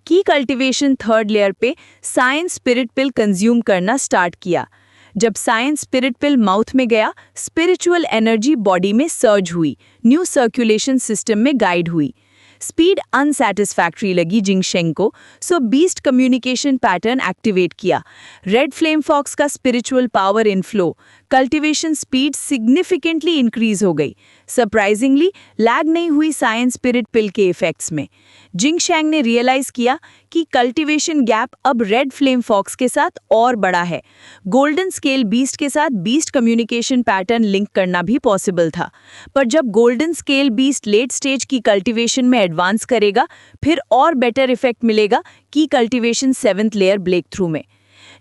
की कल्टीवेशन 3rd लेयर पे साइंस स्पिरिट पिल कंज्यूम करना स्टार्ट किया। जब साइंस स्पिरिट पिल माउथ में गया, स्पिरिचुअल एनर्जी बॉडी में सर्ज हुई, न्यू सर्कुलेशन सिस्टम में गाइड हुई। स्पीड अनसैटिस्फैक्ट्री लगी जिंगशेंग को, सो बीस्ट कम्युनिकेशन पैटर्न एक्टिवेट किया। रेड फ्लेम फॉक्स का spiritual power inflow, cultivation speed significantly increase हो गई। सरप्राइजिंगली लैग नहीं हुई साइंस स्पिरिट पिल के इफेक्ट्स में। जिंगशेंग ने रियलाइज किया कि कल्टीवेशन गैप अब रेड फ्लेम फॉक्स के साथ और बड़ा है। गोल्डन स्केल बीस्ट के साथ बीस्ट कम्युनिकेशन पैटर्न लिंक करना भी पॉसिबल था, पर जब golden scale beast late stage की कल्टीवेशन में एडवांस करेगा, फिर और बेटर इफेक्ट मिलेगा की cultivation 7th layer break through में।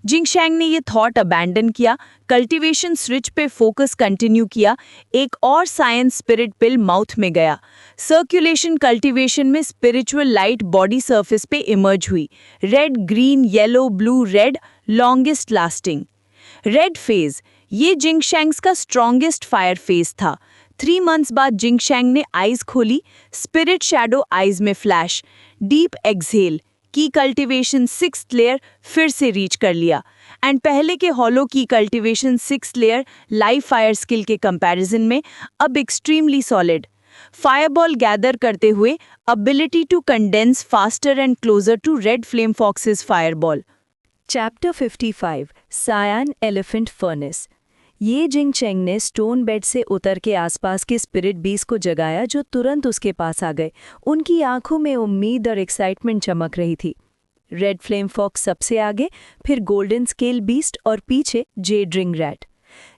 जिंगशेंग ने ये थॉट अबैंडन किया, कल्टीवेशन स्विच पे फोकस कंटिन्यू किया, एक और साइंस स्पिरिट पिल माउथ में गया। सर्कुलेशन कल्टीवेशन में स्पिरिचुअल लाइट बॉडी सरफेस पे इमर्ज हुई, red, green, yellow, blue, red, longest lasting. Red phase, ये जिंगशेंग्स का स्ट्रॉन्गेस्ट फायर फेज था। 3 मंथ्स बाद जिंगशेंग ने आईज खोली, स्पिरिट शैडो आईज में फ्लैश, डीप एक्सहेल की कल्टीवेशन 6th लेयर फिर से रीच कर लिया। एंड पहले के हॉलो की cultivation 6th layer live fire skill के कंपैरिजन में अब एक्सट्रीमली सॉलिड। फायरबॉल गैदर करते हुए ability to condense faster and closer to red flame foxes fireball. Chapter 55 cyan elephant furnace. Ye Jingsheng ने स्टोन बेड से उतर के आसपास के स्पिरिट बीस को जगाया, जो तुरंत उसके पास आ गए। उनकी आंखों में उम्मीद और एक्साइटमेंट चमक रही थी। रेड फ्लेम फॉक्स सबसे आगे, फिर गोल्डन स्केल बीस्ट और पीछे जेड रिंग रैट।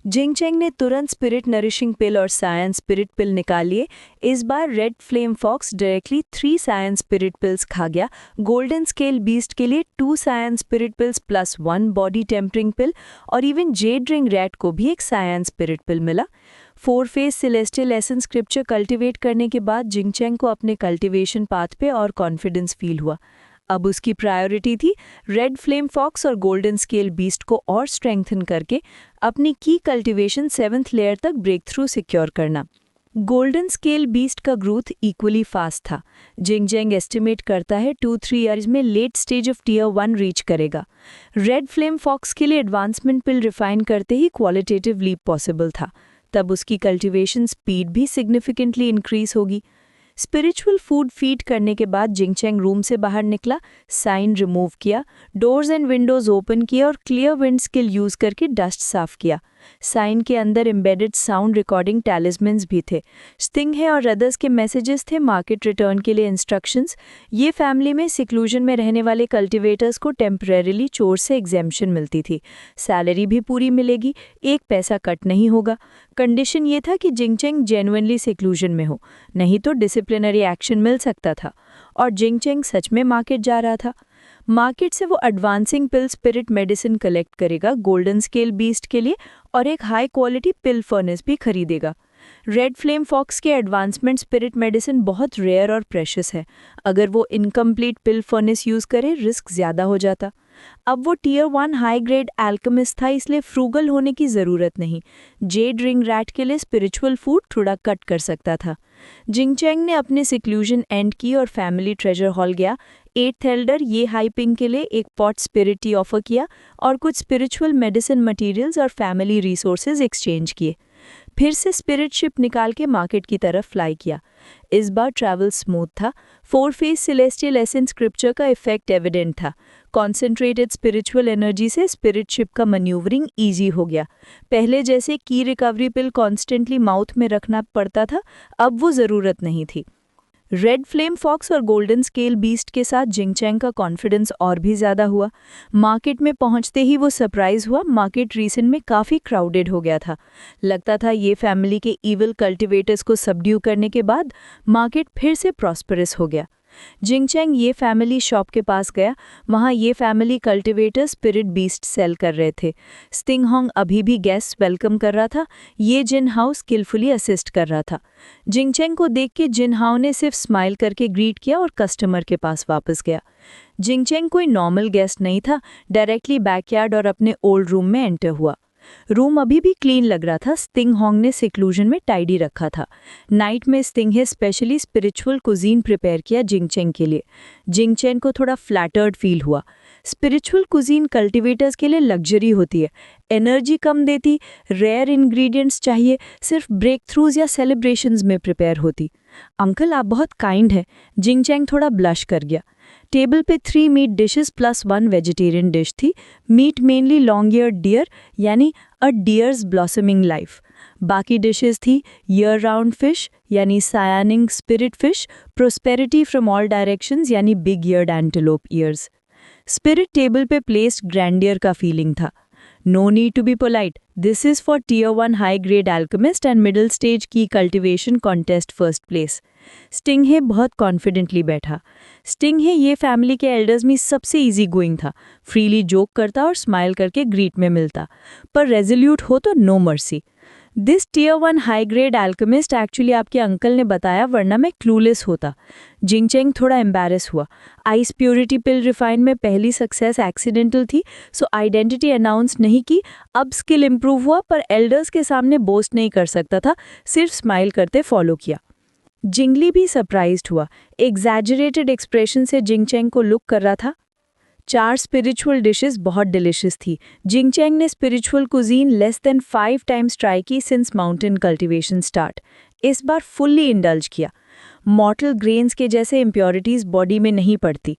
जिंगशेंग ने तुरंत स्पिरिट नरिशिंग पिल और साइंस स्पिरिट पिल निकाल लिए। इस बार red flame fox directly 3 science spirit pills खा गया। गोल्डन स्केल बीस्ट के लिए 2 science spirit pills plus 1 body tempering pill, और इवन जेड रिंग रैट को भी एक साइंस स्पिरिट पिल मिला। 4 phase celestial essence scripture cultivate करने के बाद जिंगशेंग को अपने कल्टीवेशन पाथ पे और कॉन्फिडेंस फील हुआ। अब उसकी प्रायोरिटी थी रेड फ्लेम फॉक्स और गोल्डन स्केल बीस्ट को और स्ट्रेंथन करके अपनी की कल्टीवेशन 7th लेयर तक ब्रेक थ्रू सिक्योर करना। गोल्डन स्केल बीस्ट का ग्रोथ इक्वली फास्ट था। जिंगशेंग एस्टिमेट करता है 2-3 ईयर्स में late stage of tier 1 reach करेगा। रेड फ्लेम फॉक्स के लिए एडवांसमेंट पिल रिफाइन करते ही क्वालिटेटिव लीप पॉसिबल था। तब उसकी कल्टीवेशन स्पीड भी सिग्निफिकेंटली इंक्रीज होगी। स्पिरिचुअल फूड फीड करने के बाद जिंगशेंग रूम से बाहर निकला, साइन रिमूव किया, डोर्स एंड विंडोज ओपन किए और क्लियर विंड स्किल यूज करके डस्ट साफ किया। साइन के अंदर एम्बेडेड साउंड रिकॉर्डिंग टैलिस्मन्स भी थे। स्टिंग है और अदर्स के मैसेजेस थे, मार्केट रिटर्न के लिए इंस्ट्रक्शंस। ये फैमिली में सिक्लूजन में रहने वाले कल्टिवेटर्स को टेम्परेरीली चोर से एग्जेम्पशन मिलती थी। सैलरी भी पूरी मिलेगी, 1 पैसा कट नहीं होगा। कंडीशन ये था कि जिंगशेंग जेन्युइनली सिक्लूजन में हो, नहीं तो डिसिप्लिनरी एक्शन मिल सकता था। और जिंगशेंग सच में मार्केट जा रहा था। मार्केट से वो एडवांसिंग पिल स्पिरिट मेडिसिन कलेक्ट करेगा गोल्डन स्केल बीस्ट के लिए, और एक हाई क्वालिटी पिल फर्नेस भी खरीदेगा। रेड फ्लेम फॉक्स के एडवांसमेंट स्पिरिट मेडिसिन बहुत रेयर और प्रेशियस है। अगर वो इनकम्प्लीट पिल फर्नेस यूज करे, रिस्क ज्यादा हो जाता। अब वो टियर 1 हाई ग्रेड एल्केमिस्ट था, इसलिए फ्रूगल होने की जरूरत नहीं। जेड रिंग रैट के लिए स्पिरिचुअल फूड थोड़ा कट कर सकता था। जिंगशेंग ने अपने सिक्लूजन एंड की और फैमिली ट्रेजर हॉल गया। 8th एल्डर ये हाइपिंग के लिए एक पॉट स्पिरिट टी ऑफर किया और कुछ स्पिरिचुअल मेडिसिन मटेरियल्स और फैमिली रिसोर्सेज एक्सचेंज किए। फिर से स्पिरिट शिप निकाल के मार्केट की तरफ फ्लाई किया। इस बार ट्रैवल स्मूथ था। 4 फेज सेलेस्टियल एसेंस स्क्रिप्चर का इफेक्ट एविडेंट था। कॉन्सेंट्रेटेड स्पिरिचुअल एनर्जी से स्पिरिट शिप का मैन्यूवरिंग ईजी हो गया। पहले जैसे की रिकवरी पिल कॉन्स्टेंटली माउथ में रखना पड़ता था, अब वो ज़रूरत नहीं थी। रेड फ्लेम फॉक्स और गोल्डन स्केल बीस्ट के साथ जिंगशेंग का कॉन्फिडेंस और भी ज़्यादा हुआ। मार्केट में पहुंचते ही वो सरप्राइज हुआ, मार्केट रीसेंट में काफ़ी क्राउडेड हो गया था। लगता था ये फैमिली के इविल कल्टिवेटर्स को सबड्यू करने के बाद मार्केट फिर से प्रॉस्परस हो गया। जिंगशेंग ये फैमिली शॉप के पास गया। वहाँ ये family cultivator spirit beast sell कर रहे थे। स्टिंग होंग अभी भी गेस्ट वेलकम कर रहा था। ये जिन हाउ स्किलफुली असिस्ट कर रहा था। जिंगशेंग को देख के जिन हाउ ने सिर्फ स्माइल करके ग्रीट किया और कस्टमर के पास वापस गया। जिंगशेंग कोई नॉर्मल गेस्ट नहीं था, डायरेक्टली बैकयार्ड और अपने ओल्ड रूम में एंटर हुआ। रूम अभी भी क्लीन लग रहा था। स्टिंग होंग ने सिक्लूजन में टाइडी रखा था। नाइट में स्टिंग है स्पेशली स्पिरिचुअल कुजीन प्रिपेयर किया जिंगशेंग के लिए। जिंगशेंग को थोड़ा फ्लैटर्ड फील हुआ। स्पिरिचुअल कुजीन कल्टीवेटर्स के लिए लग्जरी होती है, एनर्जी कम देती, रेयर इंग्रेडिएंट्स चाहिए, सिर्फ ब्रेक थ्रूज या सेलिब्रेशंस में प्रिपेयर होती। अंकल आप बहुत काइंड हैं। जिंगचैंग थोड़ा ब्लश कर गया। टेबल पे 3 meat dishes plus 1 vegetarian dish थी। Meat mainly long eared deer यानी अ डियर्स ब्लॉसमिंग लाइफ। बाकी डिशेस थी ईयर राउंड फिश यानी सायानिंग spirit fish, prosperity from all directions यानी big eared antelope ears. Spirit table पे placed grandeur का feeling था। No need to be polite, this is for tier 1 high grade alchemist and middle stage की cultivation contest first place. स्टिंगहे बहुत confidently बैठा। स्टिंगहे ये family के elders में सबसे इजी गोइंग था, फ्रीली जोक करता और स्माइल करके ग्रीट में मिलता, पर रेजोल्यूट हो तो no mercy. This tier 1 high grade alchemist actually आपके अंकल ने बताया, वरना मैं क्लूलेस होता। जिंगचैंग थोड़ा एम्बैरेस हुआ। आइस प्योरिटी पिल रिफाइन में पहली सक्सेस एक्सीडेंटल थी, सो आइडेंटिटी अनाउंस नहीं की। अब स्किल इंप्रूव हुआ, पर एल्डर्स के सामने बोस्ट नहीं कर सकता था, सिर्फ स्माइल करते फॉलो किया। जिंगली भी सरप्राइज्ड हुआ। एग्जैजरेटेड एक्सप्रेशन से जिंगचैंग को लुक कर रहा था। 4 स्पिरिचुअल डिशेस बहुत डिलिशियस थी। जिंगचैंग ने spiritual cuisine less than 5 times try की सिंस माउंटेन कल्टीवेशन स्टार्ट। इस बार फुल्ली इंडल्ज किया। मॉर्टल ग्रेन्स के जैसे इम्प्योरिटीज बॉडी में नहीं पड़ती।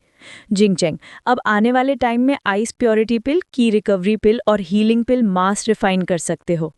जिंगचैंग अब आने वाले टाइम में आइस प्योरिटी पिल, की रिकवरी पिल और हीलिंग पिल मास रिफाइन कर सकते हो।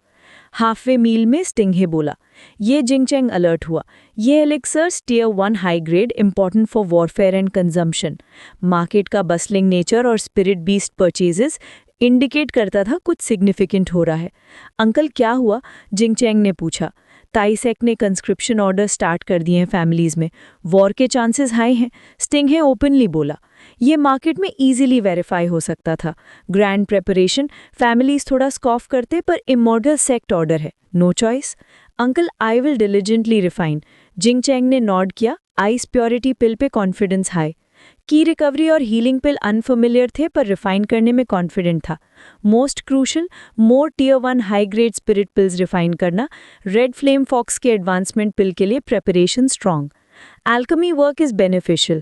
हाफवे मील में स्टिंगहे बोला। ये जिंगचैंग अलर्ट हुआ। ये elixirs tier 1 high grade, important for warfare and consumption. Market का बसलिंग नेचर और स्पिरिट बीस्ट परचेजेस इंडिकेट करता था कुछ सिग्निफिकेंट हो रहा है। अंकल क्या हुआ? जिंगचैंग ने पूछा। ताइसेक ने कंस्क्रिप्शन ऑर्डर स्टार्ट कर दिए हैं फैमिलीज में, वॉर के चांसेस हाई हैं। स्टिंगहे ओपनली बोला। ये मार्केट में इजीली वेरीफाई हो सकता था। ग्रैंड प्रेपरेशन, फैमिलीज थोड़ा स्कॉफ करते, पर इमॉर्टल सेक्ट ऑर्डर है, no choice. Uncle I will diligently refine. Jingcheng ने नॉड किया। आइस प्योरिटी पिल पे कॉन्फिडेंस हाई। की रिकवरी और हीलिंग पिल अनफेमिलियर थे, पर रिफाइन करने में कॉन्फिडेंट था। Most crucial, more tier 1 high grade spirit pills refine करना। रेड फ्लेम फॉक्स के एडवांसमेंट पिल के लिए preparation strong. Alchemy work is beneficial.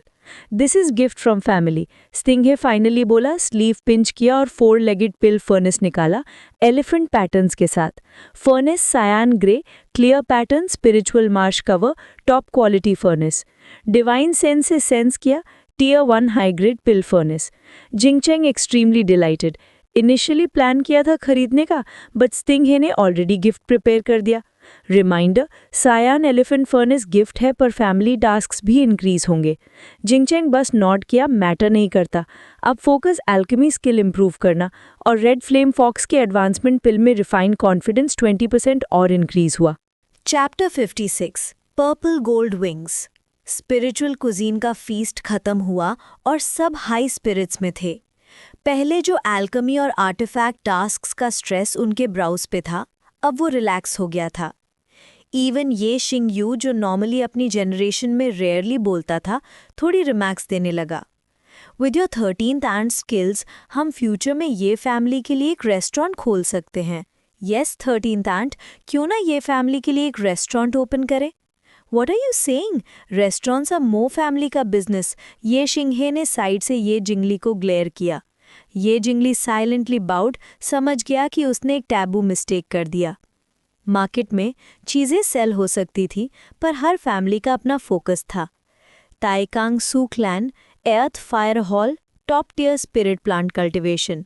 This is gift from family. स्टिंगहे फाइनली बोला। स्लीव पिंच किया और 4 लेगेड पिल फर्नेस निकाला, elephant patterns के साथ। Furnace cyan grey, clear pattern, spiritual marsh cover, top quality furnace. Divine sense से sense किया। Tier 1 high grade pill furnace. Jingcheng extremely delighted. Initially plan किया था खरीदने का, बट स्टिंगहे ने ऑलरेडी गिफ्ट प्रिपेयर कर दिया। रिमाइंडर, सायान एलिफेंट फर्नेस गिफ्ट है, पर फैमिली टास्क्स भी इंक्रीज होंगे। जिंगचैंग बस नॉट किया, मैटर नहीं करता। अब फोकस एल्केमी स्किल इंप्रूव करना, और रेड फ्लेम फॉक्स के एडवांसमेंट पिल में रिफाइंड कॉन्फिडेंस 20% और इंक्रीज हुआ। Chapter 56 purple gold wings. Spiritual cuisine का फीस्ट खत्म हुआ और सब हाई स्पिरिट्स में थे। पहले जो एल्केमी और आर्टिफैक्ट टास्क्स का स्ट्रेस उनके ब्राउज पे था, अब वो रिलैक्स हो गया था। इवन ये शिंगयू, जो नॉर्मली अपनी जनरेशन में रेयरली बोलता था, थोड़ी रिलैक्स देने लगा। With your 13th and skills, हम फ्यूचर में ये फैमिली के लिए एक रेस्टोरेंट खोल सकते हैं। यस 13th एंड, क्यों ना ये फैमिली के लिए एक रेस्टोरेंट ओपन करें? What are you saying? Restaurants अब मो फैमिली का बिजनेस। ये शिंगहे ने साइड से ये जिंगली को ग्लेयर किया। ये जिंगली साइलेंटली बाउड, समझ गया कि उसने एक टैबू मिस्टेक कर दिया। मार्केट में चीज़ें सेल हो सकती थी, पर हर फैमिली का अपना फोकस था। Taikang Su clan, earth fire hall, top tier spirit plant cultivation.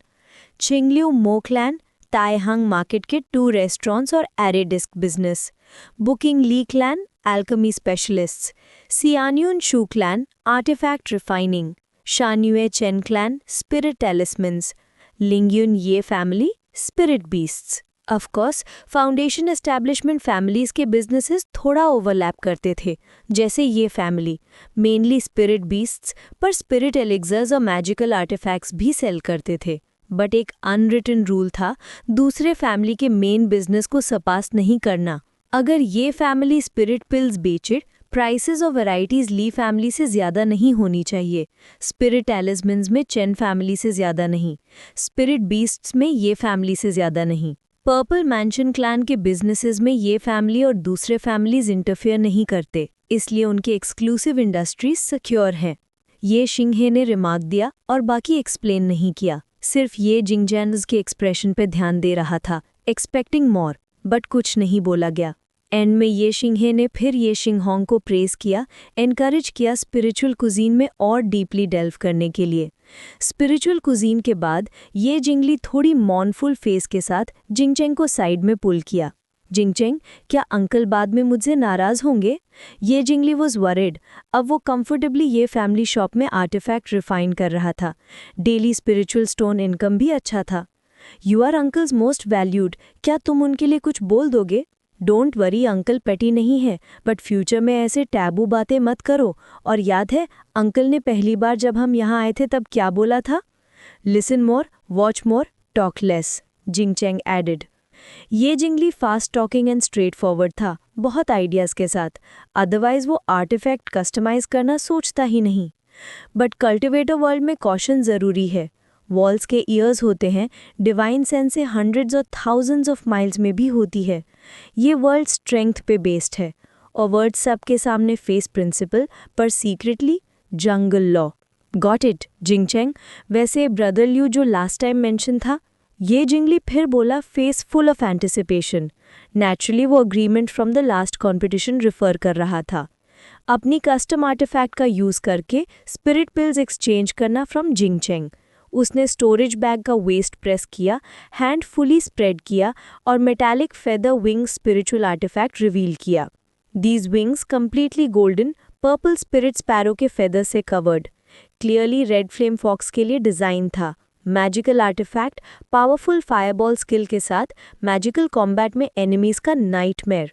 Qingliu Mo clan, Taihang market के 2 रेस्टोरेंट्स और एरे डिस्क बिजनेस। बुकिंग Li clan, alchemy specialists. Xianyun Shu clan, artifact refining. Shanyue Chen clan, spirit talismans. Lingyun Ye family, spirit beasts. Of course foundation establishment families के businesses थोड़ा overlap करते थे, जैसे Ye family mainly spirit beasts, पर spirit elixirs और magical artefacts भी cell करते थे। बट एक अनरिटन रूल था, दूसरे फैमिली के मेन बिजनेस को सरपास नहीं करना। अगर ये फैमिली स्पिरिट पिल्स बेचे, प्राइसेस और वैरायटीज ली फैमिली से ज़्यादा नहीं होनी चाहिए। स्पिरिट टेलिस्मन्स में चेन फैमिली से ज़्यादा नहीं, स्पिरिट बीस्ट्स में ये फैमिली से ज़्यादा नहीं। पर्पल मैंशन क्लैन के बिजनेसेस में ये फैमिली और दूसरे फैमिलीज इंटरफेयर नहीं करते, इसलिए उनके एक्सक्लूसिव इंडस्ट्रीज सिक्योर हैं। ये शिंघे ने रिमार्क दिया और बाकी एक्सप्लेन नहीं किया। सिर्फ ये जिंगचैंग के एक्सप्रेशन पे ध्यान दे रहा था, एक्सपेक्टिंग मोर, बट कुछ नहीं बोला गया। एंड में ये शिंघे ने फिर ये शिंगहोंग को प्रेज किया, एनकरेज किया स्पिरिचुअल कुजीन में और डीपली डेल्व करने के लिए। स्पिरिचुअल कुजीन के बाद ये जिंगली थोड़ी मॉर्नफुल फेस के साथ जिंगचैंग को साइड में पुल किया। जिंगचैंग, क्या अंकल बाद में मुझसे नाराज होंगे? ये जिंगली वॉज वरिड। अब वो कंफर्टेबली ये फैमिली शॉप में आर्टिफैक्ट रिफाइन कर रहा था। डेली स्पिरिचुअल स्टोन इनकम भी अच्छा था। You are uncle's most valued, क्या तुम उनके लिए कुछ बोल दोगे? डोंट वरी, अंकल पेटी नहीं है, बट फ्यूचर में ऐसे टैबू बातें मत करो। और याद है अंकल ने पहली बार जब हम यहाँ आए थे तब क्या बोला था? Listen more, watch more, talk less, Jingcheng added. Ye Jingli fast talking and straight forward था, बहुत आइडियाज़ के साथ। अदरवाइज वो आर्टिफैक्ट कस्टमाइज करना सोचता ही नहीं। बट कल्टिवेटर वर्ल्ड में कॉशन ज़रूरी है। वॉल्स के ईयर्स होते हैं, डिवाइन सेंस से हंड्रेड्स और थाउजेंड्स ऑफ माइल्स में भी होती है। ये वर्ल्ड स्ट्रेंथ पे बेस्ड है और वर्ड सबके सामने फेस प्रिंसिपल, पर secretly jungle law. Got it Jingcheng? वैसे ब्रदर ल्यू जो लास्ट टाइम मेंशन था, ये जिंगली फिर बोला, face full of anticipation. Naturally वो agreement from the last competition refer कर रहा था। अपनी कस्टम आर्टिफैक्ट का यूज़ करके स्पिरिट पिल्स एक्सचेंज करना फ्रॉम जिंगचैंग। उसने स्टोरेज बैग का वेस्ट प्रेस किया, हैंड फुली स्प्रेड किया और metallic feather wing spiritual artifact reveal किया। These wings completely golden, purple spirit sparrow के फेदर से covered. Clearly red flame fox के लिए डिज़ाइन था। Magical artefact, powerful fireball skill के साथ मैजिकल कॉम्बैट में एनिमीज का nightmare.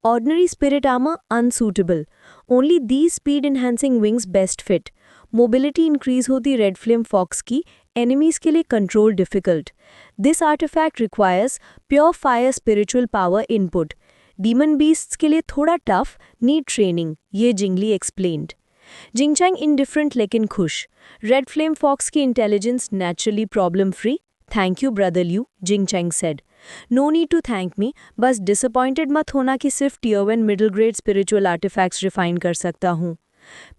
Ordinary spirit armor unsuitable, only the speed enhancing wings best fit. Mobility increase होती रेड फ्लेम फॉक्स की, enemies के लिए control difficult. This artifact requires pure fire spiritual power input. Demon beasts के लिए थोड़ा tough, need training, Ye Jingli explained. Jingcheng indifferent लेकिन खुश। Red flame fox की intelligence naturally problem free. Thank you brother Liu, जिंगचैंग said. No need to thank me, बस disappointed मत होना कि सिर्फ tier 1 middle grade spiritual artifacts refine कर सकता हूँ।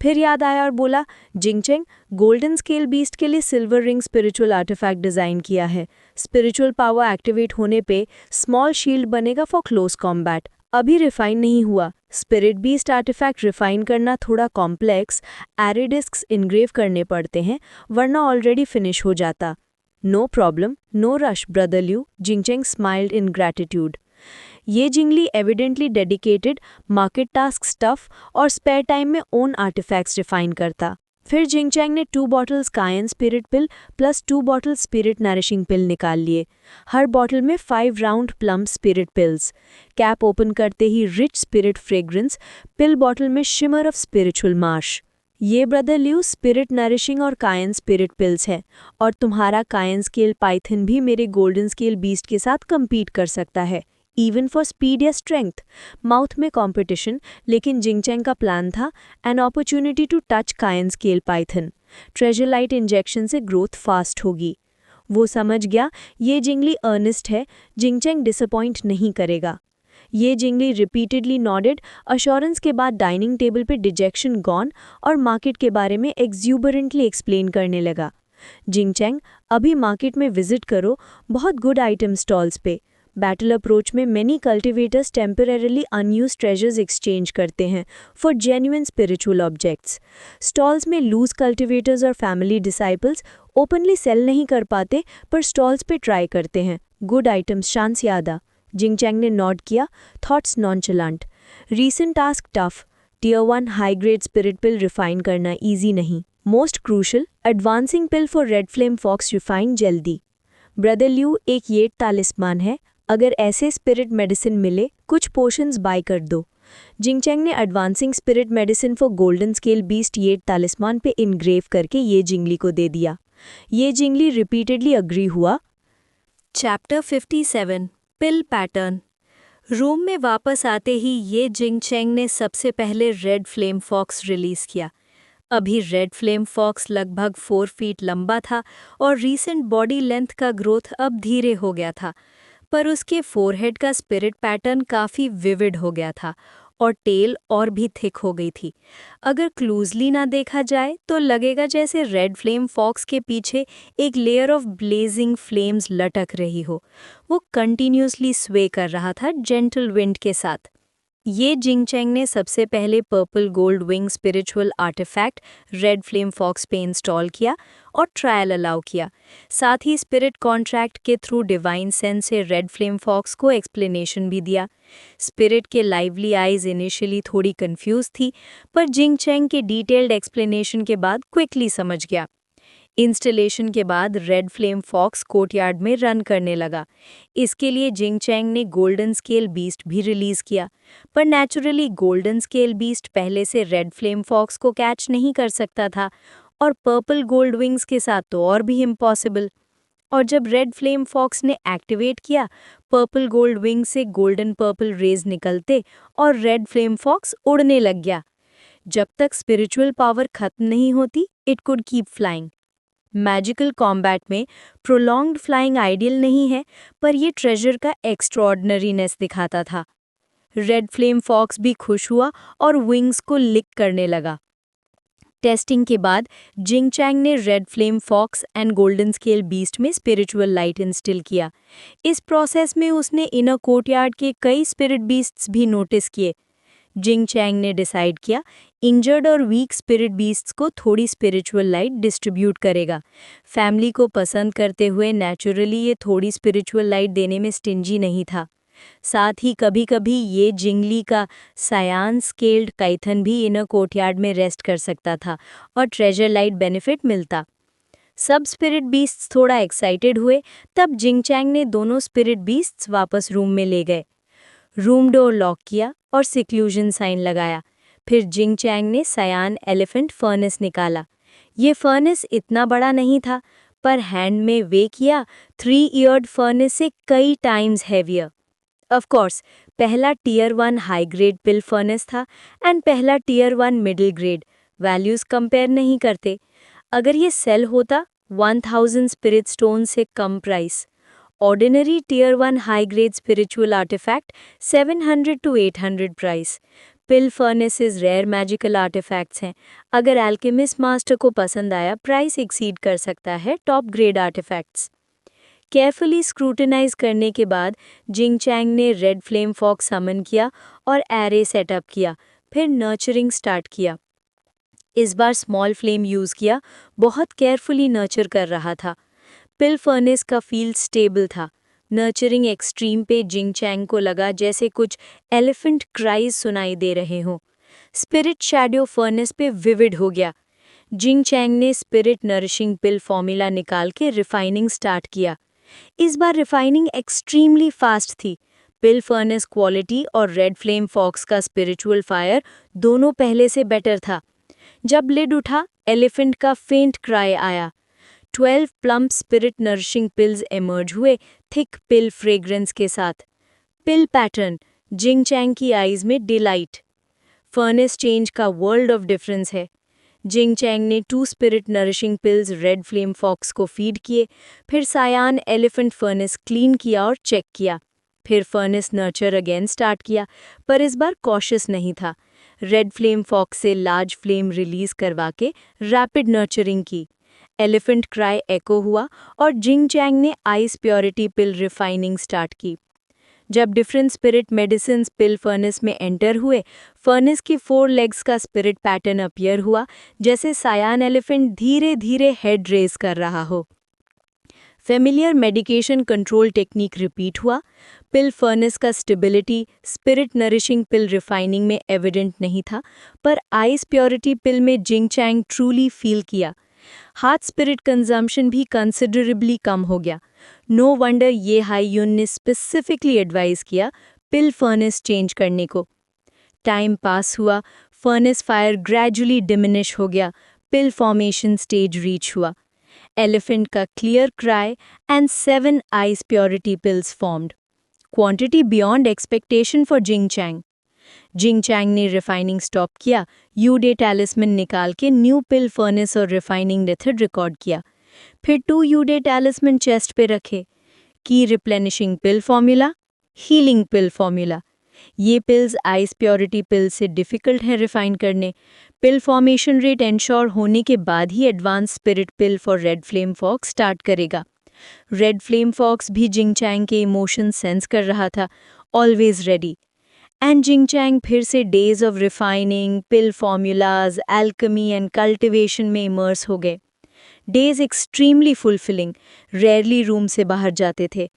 फिर याद आया और बोला, जिंगचैंग, गोल्डन स्केल बीस्ट के लिए silver ring spiritual artifact design किया है। स्पिरिचुअल पावर एक्टिवेट होने पे स्मॉल शील्ड बनेगा फॉर क्लोज कॉम्बैट। अभी रिफाइन नहीं हुआ। स्पिरिट बीस्ट आर्टिफैक्ट रिफाइन करना थोड़ा कॉम्प्लेक्स, एरिडिस्क्स इनग्रेव करने पड़ते हैं, वरना ऑलरेडी फिनिश हो जाता। No problem, no rush brother Liu, Jingchang smiled in gratitude. Ye Jingli evidently dedicated, market task stuff और स्पेयर टाइम में ओन आर्टिफैक्ट्स रिफाइन करता। फिर जिंगचैंग ने 2 bottles cyan spirit pill plus 2 bottle spirit nourishing pill निकाल लिए। हर bottle में 5 round plum spirit pills. Cap open करते ही rich spirit fragrance, pill bottle में शिमर ऑफ स्पिरिचुअल मार्श। ये ब्रदर ल्यू स्पिरिट नरिशिंग और कायन स्पिरिट पिल्स है, और तुम्हारा कायन स्केल पाइथन भी मेरे गोल्डन स्केल बीस्ट के साथ कम्पीट कर सकता है, इवन फॉर स्पीड या स्ट्रेंथ। माउथ में कंपटीशन, लेकिन जिंगचैंग का प्लान था एन अपॉर्चुनिटी टू टच कायन scale Python. Treasure light injection से ग्रोथ फास्ट होगी। वो समझ गया ये जिंगली अर्नेस्ट है, जिंगचैंग डिसअपॉइंट नहीं करेगा। ये जिंगली रिपीटेडली नॉडेड, अश्योरेंस के बाद डाइनिंग टेबल पे डिजेक्शन गॉन और मार्केट के बारे में एक्सूबरेंटली एक्सप्लेन करने लगा। जिंगचैंग, अभी मार्केट में विजिट करो, बहुत गुड आइटम स्टॉल्स पे। बैटल अप्रोच में many cultivators temporarily unused treasures exchange करते हैं for genuine spiritual objects. Stalls में लूज कल्टिवेटर्स और फैमिली डिसाइपल्स ओपनली सेल नहीं कर पाते, पर स्टॉल्स पे ट्राई करते हैं। गुड आइटम्स, चांस यादा। जिंगचैंग ने नॉड किया, thoughts nonchalant. Recent task tough, tier 1 high grade spirit pill refine करना ईजी नहीं। Most crucial, advancing pill for red flame fox refine जल्दी। ब्रदर ल्यू, एक येट तालिस्मान है, अगर ऐसे स्पिरिट मेडिसिन मिले कुछ पोशंस बाय कर दो। जिंगचैंग ने advancing spirit medicine for golden scale beast येट तालिस्मान पे इनग्रेव करके ये जिंगली को दे दिया। ये जिंगली रिपीटेडली अग्री हुआ। Chapter 57 pill pattern. रूम में वापस आते ही ये जिंगचैंग ने सबसे पहले रेड फ्लेम फॉक्स रिलीज किया। अभी रेड फ्लेम फॉक्स लगभग 4 फीट लंबा था और रीसेंट बॉडी लेंथ का ग्रोथ अब धीरे हो गया था, पर उसके फोरहेड का स्पिरिट पैटर्न काफ़ी विविड हो गया था और टेल और भी थिक हो गई थी। अगर क्लोजली ना देखा जाए तो लगेगा जैसे रेड फ्लेम फॉक्स के पीछे एक लेयर ऑफ ब्लेजिंग फ्लेम्स लटक रही हो। वो कंटिन्यूसली स्वे कर रहा था जेंटल विंड के साथ। ये जिंगचैंग ने सबसे पहले purple gold wing spiritual artifact red flame fox पे इंस्टॉल किया और ट्रायल अलाउ किया। साथ ही स्पिरिट कॉन्ट्रैक्ट के थ्रू डिवाइन सेंस से रेड फ्लेम फॉक्स को एक्सप्लेनेशन भी दिया। स्पिरिट के लाइवली आइज इनिशियली थोड़ी कंफ्यूज थी, पर जिंगचैंग के डिटेल्ड एक्सप्लेनेशन के बाद क्विकली समझ गया। इंस्टॉलेशन के बाद रेड फ्लेम फॉक्स कोर्टयार्ड में रन करने लगा। इसके लिए जिंगचैंग ने गोल्डन स्केल बीस्ट भी रिलीज किया, पर नेचुरली गोल्डन स्केल बीस्ट पहले से रेड फ्लेम फॉक्स को कैच नहीं कर सकता था, और पर्पल गोल्ड विंग्स के साथ तो और भी इम्पॉसिबल। और जब रेड फ्लेम फॉक्स ने एक्टिवेट किया, पर्पल गोल्ड विंग से गोल्डन पर्पल रेज निकलते और रेड फ्लेम फॉक्स उड़ने लग गया। जब तक स्पिरिचुअल पावर खत्म नहीं होती, it could keep flying. Magical combat में प्रोलॉन्ग्ड फ्लाइंग आइडियल नहीं है, पर ये ट्रेजर का एक्स्ट्रॉर्डनरीनेस दिखाता था। रेड फ्लेम फॉक्स भी खुश हुआ और विंग्स को लिक करने लगा। टेस्टिंग के बाद जिंगचैंग ने red flame fox and golden scale beast में स्पिरिचुअल लाइट इंस्टिल किया। इस प्रोसेस में उसने इनर कोर्टयार्ड के कई स्पिरिट बीस्ट्स भी नोटिस किए। जिंगचैंग ने डिसाइड किया इंजर्ड और वीक स्पिरिट बीस्ट्स को थोड़ी स्पिरिचुअल लाइट डिस्ट्रीब्यूट करेगा। फैमिली को पसंद करते हुए नेचुरली ये थोड़ी स्पिरिचुअल लाइट देने में स्टिंजी नहीं था। साथ ही कभी कभी ये जिंगली का सायान स्केल्ड काइथन भी इनर कोर्टयार्ड में रेस्ट कर सकता था और ट्रेजर लाइट बेनिफिट मिलता। सब स्पिरिट बीस्ट्स थोड़ा एक्साइटेड हुए, तब जिंगचैंग ने दोनों स्पिरिट बीस्ट्स वापस रूम में ले गए। रूम डोर लॉक किया और सिक्लूजन साइन लगाया। फिर जिंगचैंग ने सायान एलिफेंट फर्नेस निकाला। ये फर्नेस इतना बड़ा नहीं था, पर हैंड में वे किया 3 ईयर्ड फर्नेस से कई टाइम्स हैवियर। ऑफ कोर्स, पहला tier 1 high grade pill furnace था एंड पहला tier 1 middle grade. Values compare नहीं करते। अगर ये सेल होता 1000 स्पिरिट स्टोन से कम price. Ordinary tier 1 high grade spiritual artifact 700 to 800 price. Pill furnaces rare magical artifacts हैं। अगर एल्केमिस्ट मास्टर को पसंद आया, प्राइस एक्सीड कर सकता है top grade artifacts. Carefully scrutinise करने के बाद जिंगचैंग ने रेड फ्लेम फॉक्स समन किया और एरे सेटअप किया। फिर नर्चरिंग स्टार्ट किया। इस बार स्मॉल फ्लेम यूज़ किया, बहुत केयरफुली नर्चर कर रहा था। पिल फर्नेस का फील्ड स्टेबल था। नर्चरिंग एक्सट्रीम पे जिंगचैंग को लगा जैसे कुछ एलिफेंट क्राइज सुनाई दे रहे हों। स्पिरिट शैडो फर्नेस पे विविड हो गया। जिंगचैंग ने स्पिरिट नरिशिंग पिल फॉर्मूला निकाल के रिफाइनिंग स्टार्ट किया। इस बार रिफाइनिंग एक्सट्रीमली फास्ट थी। पिल फर्नेस क्वालिटी और रेड फ्लेम फॉक्स का स्पिरिचुअल फायर दोनों पहले से बेटर था। जब लिड उठा, एलिफेंट का फेंट क्राई आया। 12 plump spirit nourishing pills emerge हुए, थिक पिल फ्रेग्रेंस के साथ। पिल पैटर्न, जिंगचैंग की आईज में डिलाइट। फर्नेस चेंज का वर्ल्ड ऑफ डिफरेंस है। जिंगचैंग ने 2 spirit nourishing pills red flame fox को फीड किए, फिर सायान एलिफेंट फर्नेस क्लीन किया और चेक किया। फिर फर्नेस नर्चर अगेन स्टार्ट किया, पर इस बार कॉशियस नहीं था। रेड फ्लेम फॉक्स से लार्ज फ्लेम रिलीज करवा के रैपिड नर्चरिंग की। एलिफेंट क्राई एको हुआ और जिंगचैंग ने आइस प्योरिटी पिल रिफाइनिंग स्टार्ट की। जब डिफरेंट स्पिरिट मेडिसिन्स पिल फर्नेस में एंटर हुए, फर्नेस की 4 लेग्स का स्पिरिट पैटर्न अपीयर हुआ, जैसे सायान एलिफेंट धीरे धीरे हेड रेज कर रहा हो। Familiar medication control technique repeat हुआ। पिल फर्नेस का स्टेबिलिटी स्पिरिट नरिशिंग पिल रिफाइनिंग में एविडेंट नहीं था, पर आइस प्योरिटी पिल में जिंगचैंग ट्रूली फील किया। हार्ट स्पिरिट कंजम्पशन भी कंसिडरेबली कम हो गया। नो वंडर ये हाई यून ने स्पेसिफिकली एडवाइस किया पिल फर्नेस चेंज करने को। टाइम पास हुआ, फर्नेस फायर ग्रेजुअली डिमिनिश हो गया, पिल फॉर्मेशन स्टेज रीच हुआ। एलिफेंट का clear cry and 7 ice purity pills formed. Quantity beyond expectation for Jingchang. Jingchang ने रिफाइनिंग स्टॉप किया, यूडे टैलिस्मन निकाल के न्यू पिल फर्नेस और रिफाइनिंग मेथड रिकॉर्ड किया। फिर 2 यूडे टैलिस्मन चेस्ट पे रखे। Qi replenishing pill formula, healing pill formula. ये पिल्स आइस प्योरिटी पिल से डिफ़िकल्ट है रिफाइन करने। पिल फॉर्मेशन रेट एंश्योर होने के बाद ही advance spirit pill for red flame fox start करेगा। रेड फ्लेम फॉक्स भी जिंग चैंग के इमोशन सेंस कर रहा था, always ready. And Jingchang फिर से days of refining, pill formulas, alchemy and cultivation में इमर्स हो गए। Days extremely fulfilling, rarely room से बाहर जाते थे।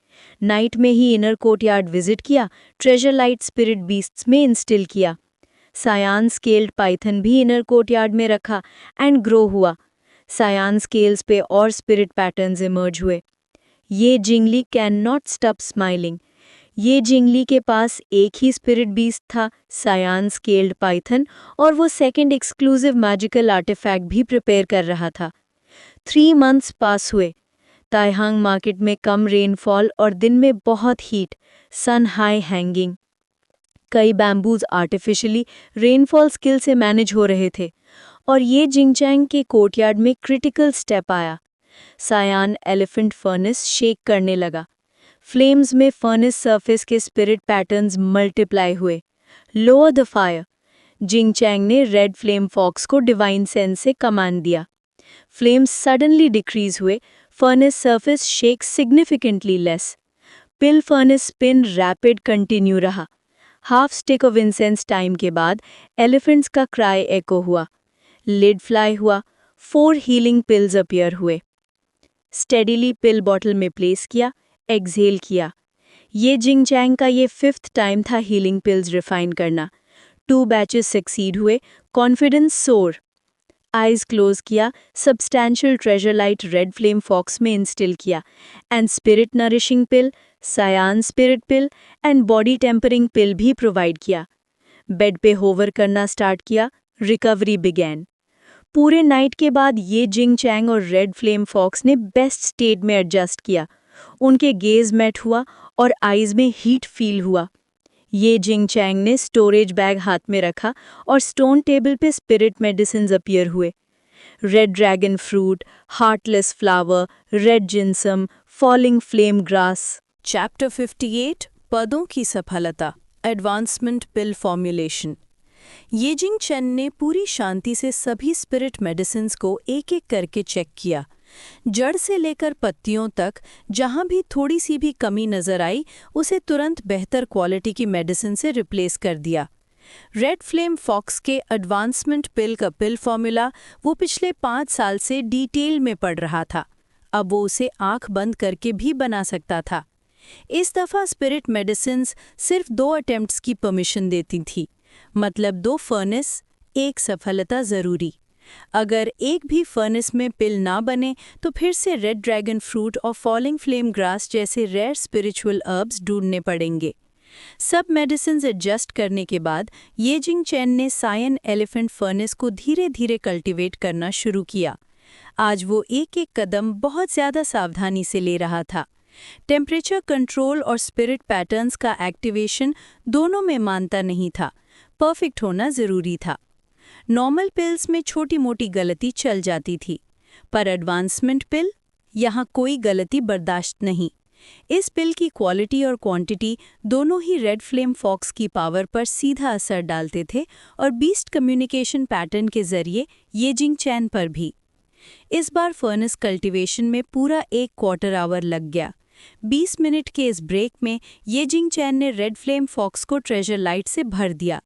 नाइट में ही इनर कोर्टयार्ड विजिट किया, ट्रेजर लाइट स्पिरिट बीस्ट्स में इंस्टिल किया। सायान स्केल्ड पाइथन भी इनर कोर्टयार्ड में रखा एंड ग्रो हुआ। सायान स्केल्स पे और स्पिरिट पैटर्न्स इमर्ज हुए। ये Zhengli can not stop smiling. ये जिंगली के पास एक ही स्पिरिट बीस्ट था, सायान स्केल्ड पाइथन, और वो सेकंड एक्सक्लूसिव मैजिकल आर्टिफैक्ट भी प्रिपेयर कर रहा था। 3 मंथ्स पास हुए। ताइहांग मार्केट में कम रेनफॉल और दिन में बहुत हीट, सन हाई हैंगिंग। कई बैम्बूज आर्टिफिशियली रेनफॉल स्किल से मैनेज हो रहे थे, और ये जिंगचैंग के कोर्टयार्ड में क्रिटिकल स्टेप आया। सायान एलिफेंट फर्नेस शेक करने लगा। फ्लेम्स में फर्नेस सरफेस के स्पिरिट पैटर्न्स मल्टीप्लाई हुए। Lower the fire. जिंगचैंग ने रेड फ्लेम फॉक्स को डिवाइन सेंस से कमांड दिया। फ्लेम्स सडनली डिक्रीज हुए, furnace surface shake significantly less. Pill furnace spin rapid continue रहा। Half stick of incense time के बाद elephants का क्राई एको हुआ। लिड फ्लाई हुआ, 4 हीलिंग पिल्स अपीयर हुए। स्टेडिली पिल बॉटल में प्लेस किया, एक्सहेल किया। ये जिंगचैंग का ये 5th टाइम था हीलिंग पिल्स रिफाइन करना। 2 बैचेस सक्सीड हुए, कॉन्फिडेंस सोर। आइज क्लोज किया, substantial treasure light red flame fox में इंस्टिल किया, and spirit nourishing pill, cyan spirit pill and body tempering pill भी प्रोवाइड किया। बेड पे hover करना स्टार्ट किया, रिकवरी बिगैन। पूरे नाइट के बाद ये जिंगचैंग और रेड फ्लेम फॉक्स ने बेस्ट स्टेट में एडजस्ट किया। उनके गेज मैट हुआ और आइज में हीट फील हुआ। ये जिंगचैंग ने स्टोरेज बैग हाथ में रखा और स्टोन टेबल पे स्पिरिट मेडिसिन्स अपीयर हुए। Red dragon fruit, heartless flower, red ginseng, falling flame grass. Chapter 58 पदों की सफलता, एडवांसमेंट पिल फॉर्मुलेशन। ये जिंग चेन ने पूरी शांति से सभी स्पिरिट मेडिसिन्स को एक एक करके चेक किया। जड़ से लेकर पत्तियों तक जहां भी थोड़ी सी भी कमी नजर आई, उसे तुरंत बेहतर क्वालिटी की मेडिसिन से रिप्लेस कर दिया। रेड फ्लेम फॉक्स के एडवांसमेंट पिल का पिल फॉर्मूला वो पिछले 5 साल से डिटेल में पढ़ रहा था। अब वो उसे आंख बंद करके भी बना सकता था। इस दफ़ा स्पिरिट मेडिसिन्स सिर्फ 2 अटेम्प्ट्स की परमिशन देती थी, मतलब 2 फर्नेस, 1 सफलता ज़रूरी। अगर एक भी फर्नेस में पिल ना बने तो फिर से रेड ड्रैगन फ्रूट और फॉलिंग फ्लेम ग्रास जैसे रेयर स्पिरिचुअल हर्ब्स ढूंढने पड़ेंगे। सब मेडिसिन्स एडजस्ट करने के बाद ये जिंग चैन ने सायन एलिफेंट फर्नेस को धीरे धीरे कल्टीवेट करना शुरू किया। आज वो एक एक कदम बहुत ज़्यादा सावधानी से ले रहा था। टेम्परेचर कंट्रोल और स्पिरिट पैटर्न्स का एक्टिवेशन दोनों में मानता नहीं था, परफेक्ट होना ज़रूरी था। नॉर्मल पिल्स में छोटी मोटी गलती चल जाती थी, पर एडवांसमेंट पिल, यहाँ कोई गलती बर्दाश्त नहीं। इस पिल की क्वालिटी और क्वांटिटी दोनों ही रेड फ्लेम फॉक्स की पावर पर सीधा असर डालते थे और बीस्ट कम्युनिकेशन पैटर्न के जरिए ये जिंग चैन पर भी। इस बार फर्नेस कल्टीवेशन में पूरा 1 क्वार्टर आवर लग गया। 20 मिनट के इस ब्रेक में ये जिंग चैन ने रेड फ्लेम फॉक्स को ट्रेजर लाइट से भर दिया।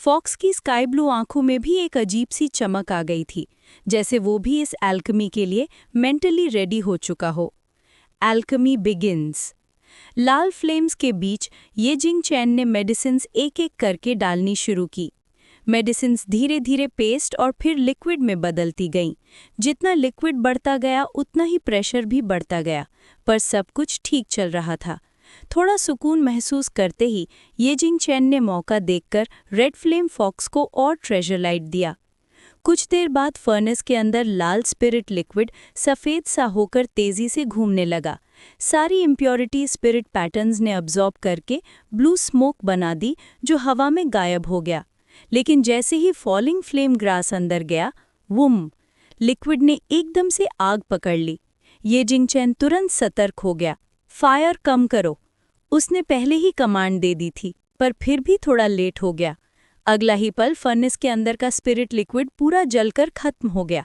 फॉक्स की स्काई ब्लू आंखों में भी एक अजीब सी चमक आ गई थी, जैसे वो भी इस एल्केमी के लिए मेंटली रेडी हो चुका हो। Alchemy begins. लाल फ्लेम्स के बीच ये जिंग चैन ने मेडिसिन्स एक एक करके डालनी शुरू की। मेडिसिन्स धीरे धीरे पेस्ट और फिर लिक्विड में बदलती गईं। जितना लिक्विड बढ़ता गया उतना ही प्रेशर भी बढ़ता गया, पर सब कुछ ठीक चल रहा था। थोड़ा सुकून महसूस करते ही ये जिंग चैन ने मौका देखकर रेड फ्लेम फॉक्स को और ट्रेजर लाइट दिया। कुछ देर बाद फर्नेस के अंदर लाल स्पिरिट लिक्विड सफ़ेद सा होकर तेज़ी से घूमने लगा। सारी इम्प्योरिटी स्पिरिट पैटर्न्स ने अब्जॉर्ब करके ब्लू स्मोक बना दी, जो हवा में गायब हो गया। लेकिन जैसे ही फॉलिंग फ्लेम ग्रास अंदर गया, वुम, लिक्विड ने एकदम से आग पकड़ ली। ये जिंग चैन तुरंत सतर्क हो गया। फायर कम करो, उसने पहले ही कमांड दे दी थी, पर फिर भी थोड़ा लेट हो गया। अगला ही पल फर्नेस के अंदर का स्पिरिट लिक्विड पूरा जलकर खत्म हो गया।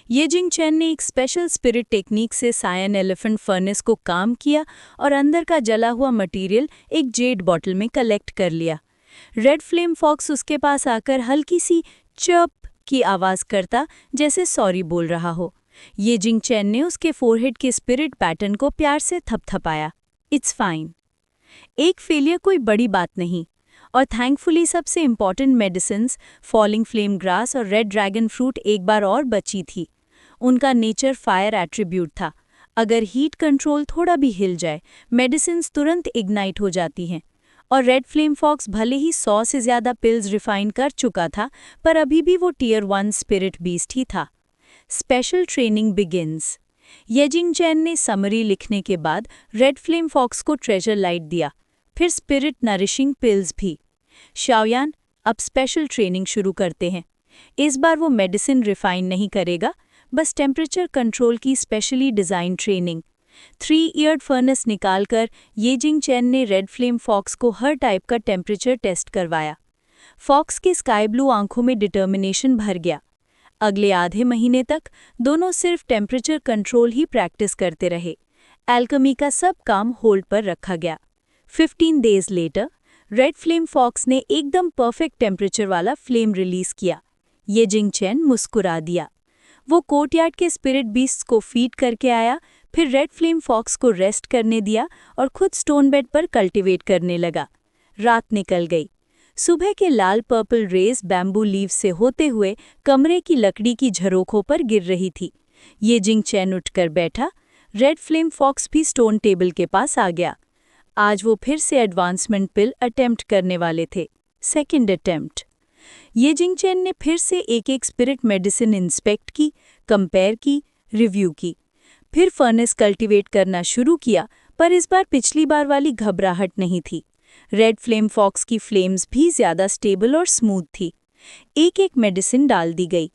ये जिंग चैन ने एक स्पेशल स्पिरिट टेक्निक से सायन एलिफेंट फर्नेस को काम किया और अंदर का जला हुआ मटेरियल एक जेड बॉटल में कलेक्ट कर लिया। रेड फ्लेम फॉक्स उसके पास आकर हल्की सी चप की आवाज़ करता, जैसे सॉरी बोल रहा हो। ये जिंग चैन ने उसके फोरहेड के स्पिरिट पैटर्न को प्यार से थपथपाया। It's fine. एक फेलियर कोई बड़ी बात नहीं। और थैंकफुली सबसे important medicines falling flame grass और रेड ड्रैगन फ्रूट एक बार और बची थी। उनका नेचर फायर एट्रीब्यूट था। अगर हीट कंट्रोल थोड़ा भी हिल जाए, मेडिसिन्स तुरंत इग्नाइट हो जाती हैं। और रेड फ्लेम फॉक्स भले ही 100 से ज़्यादा पिल्स रिफाइन कर चुका था, पर अभी भी वो टियर 1 स्पिरिट बीस्ट ही था। Special training begins. ये जिंग चैन ने समरी लिखने के बाद रेड फ्लेम फॉक्स को ट्रेजर लाइट दिया, फिर स्पिरिट नरिशिंग पिल्स भी। शाओयान, अब स्पेशल ट्रेनिंग शुरू करते हैं। इस बार वो मेडिसिन रिफाइन नहीं करेगा, बस टेम्परेचर कंट्रोल की स्पेशली डिज़ाइन ट्रेनिंग। 3-ईयर्ड फर्नेस निकालकर ये जिंग चैन ने रेड फ्लेम फॉक्स को हर टाइप का टेम्परेचर टेस्ट करवाया। फॉक्स की स्काई ब्लू आंखों में डिटर्मिनेशन भर गया। अगले आधे महीने तक दोनों सिर्फ टेम्परेचर कंट्रोल ही प्रैक्टिस करते रहे। एल्केमी का सब काम होल्ड पर रखा गया। 15 days later red flame fox ने एकदम परफेक्ट टेम्परेचर वाला फ्लेम रिलीज किया। ये जिंग चैन मुस्कुरा दिया। वो कोर्टयार्ड के स्पिरिट बीस्ट्स को फीड करके आया, फिर रेड फ्लेम फॉक्स को रेस्ट करने दिया और खुद स्टोन बेड पर कल्टीवेट करने लगा। रात निकल गई। सुबह के लाल पर्पल रेज बैम्बू लीव से होते हुए कमरे की लकड़ी की झरोखों पर गिर रही थी। ये जिंग चैन उठकर बैठा। रेड फ्लेम फॉक्स भी स्टोन टेबल के पास आ गया। आज वो फिर से एडवांसमेंट पिल अटेम्प्ट करने वाले थे। Second attempt. ये जिंग चैन ने फिर से एक स्पिरिट मेडिसिन इंस्पेक्ट की, कंपेयर की, रिव्यू की। फिर फर्नेस कल्टीवेट करना शुरू किया, पर इस बार पिछली बार वाली घबराहट नहीं थी। रेड फ्लेम फॉक्स की फ्लेम्स भी ज़्यादा स्टेबल और स्मूथ थी। एक मेडिसिन डाल दी गई।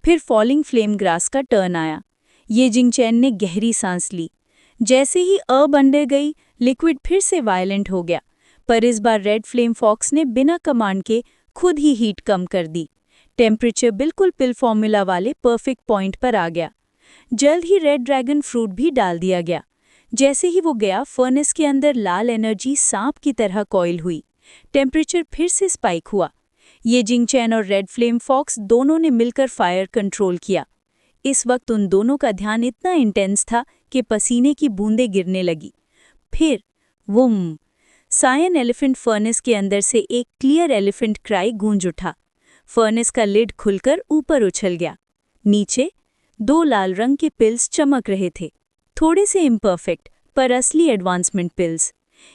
फिर फॉलिंग फ्लेम ग्रास का टर्न आया। ये जिंग चैन ने गहरी सांस ली। जैसे ही अंडर गई, लिक्विड फिर से वायलेंट हो गया, पर इस बार रेड फ्लेम फॉक्स ने बिना कमांड के खुद ही हीट कम कर दी। टेम्परेचर बिल्कुल पिल फॉर्मूला वाले परफेक्ट पॉइंट पर आ गया। जल्द ही रेड ड्रैगन फ्रूट भी डाल दिया गया। जैसे ही वो गया, फर्नेस के अंदर लाल एनर्जी सांप की तरह कॉइल हुई। टेम्परेचर फिर से स्पाइक हुआ। ये जिंग चैन और रेड फ्लेम फॉक्स दोनों ने मिलकर फायर कंट्रोल किया। इस वक्त उन दोनों का ध्यान इतना इंटेंस था कि पसीने की बूंदें गिरने लगी। फिर वुम, सायन एलिफेंट फर्नेस के अंदर से एक क्लियर एलिफेंट क्राई गूंज उठा। फर्नेस का लिड खुलकर ऊपर उछल गया। नीचे 2 लाल रंग के पिल्स चमक रहे थे, थोड़े से इम्परफेक्ट पर असली एडवांसमेंट पिल्स।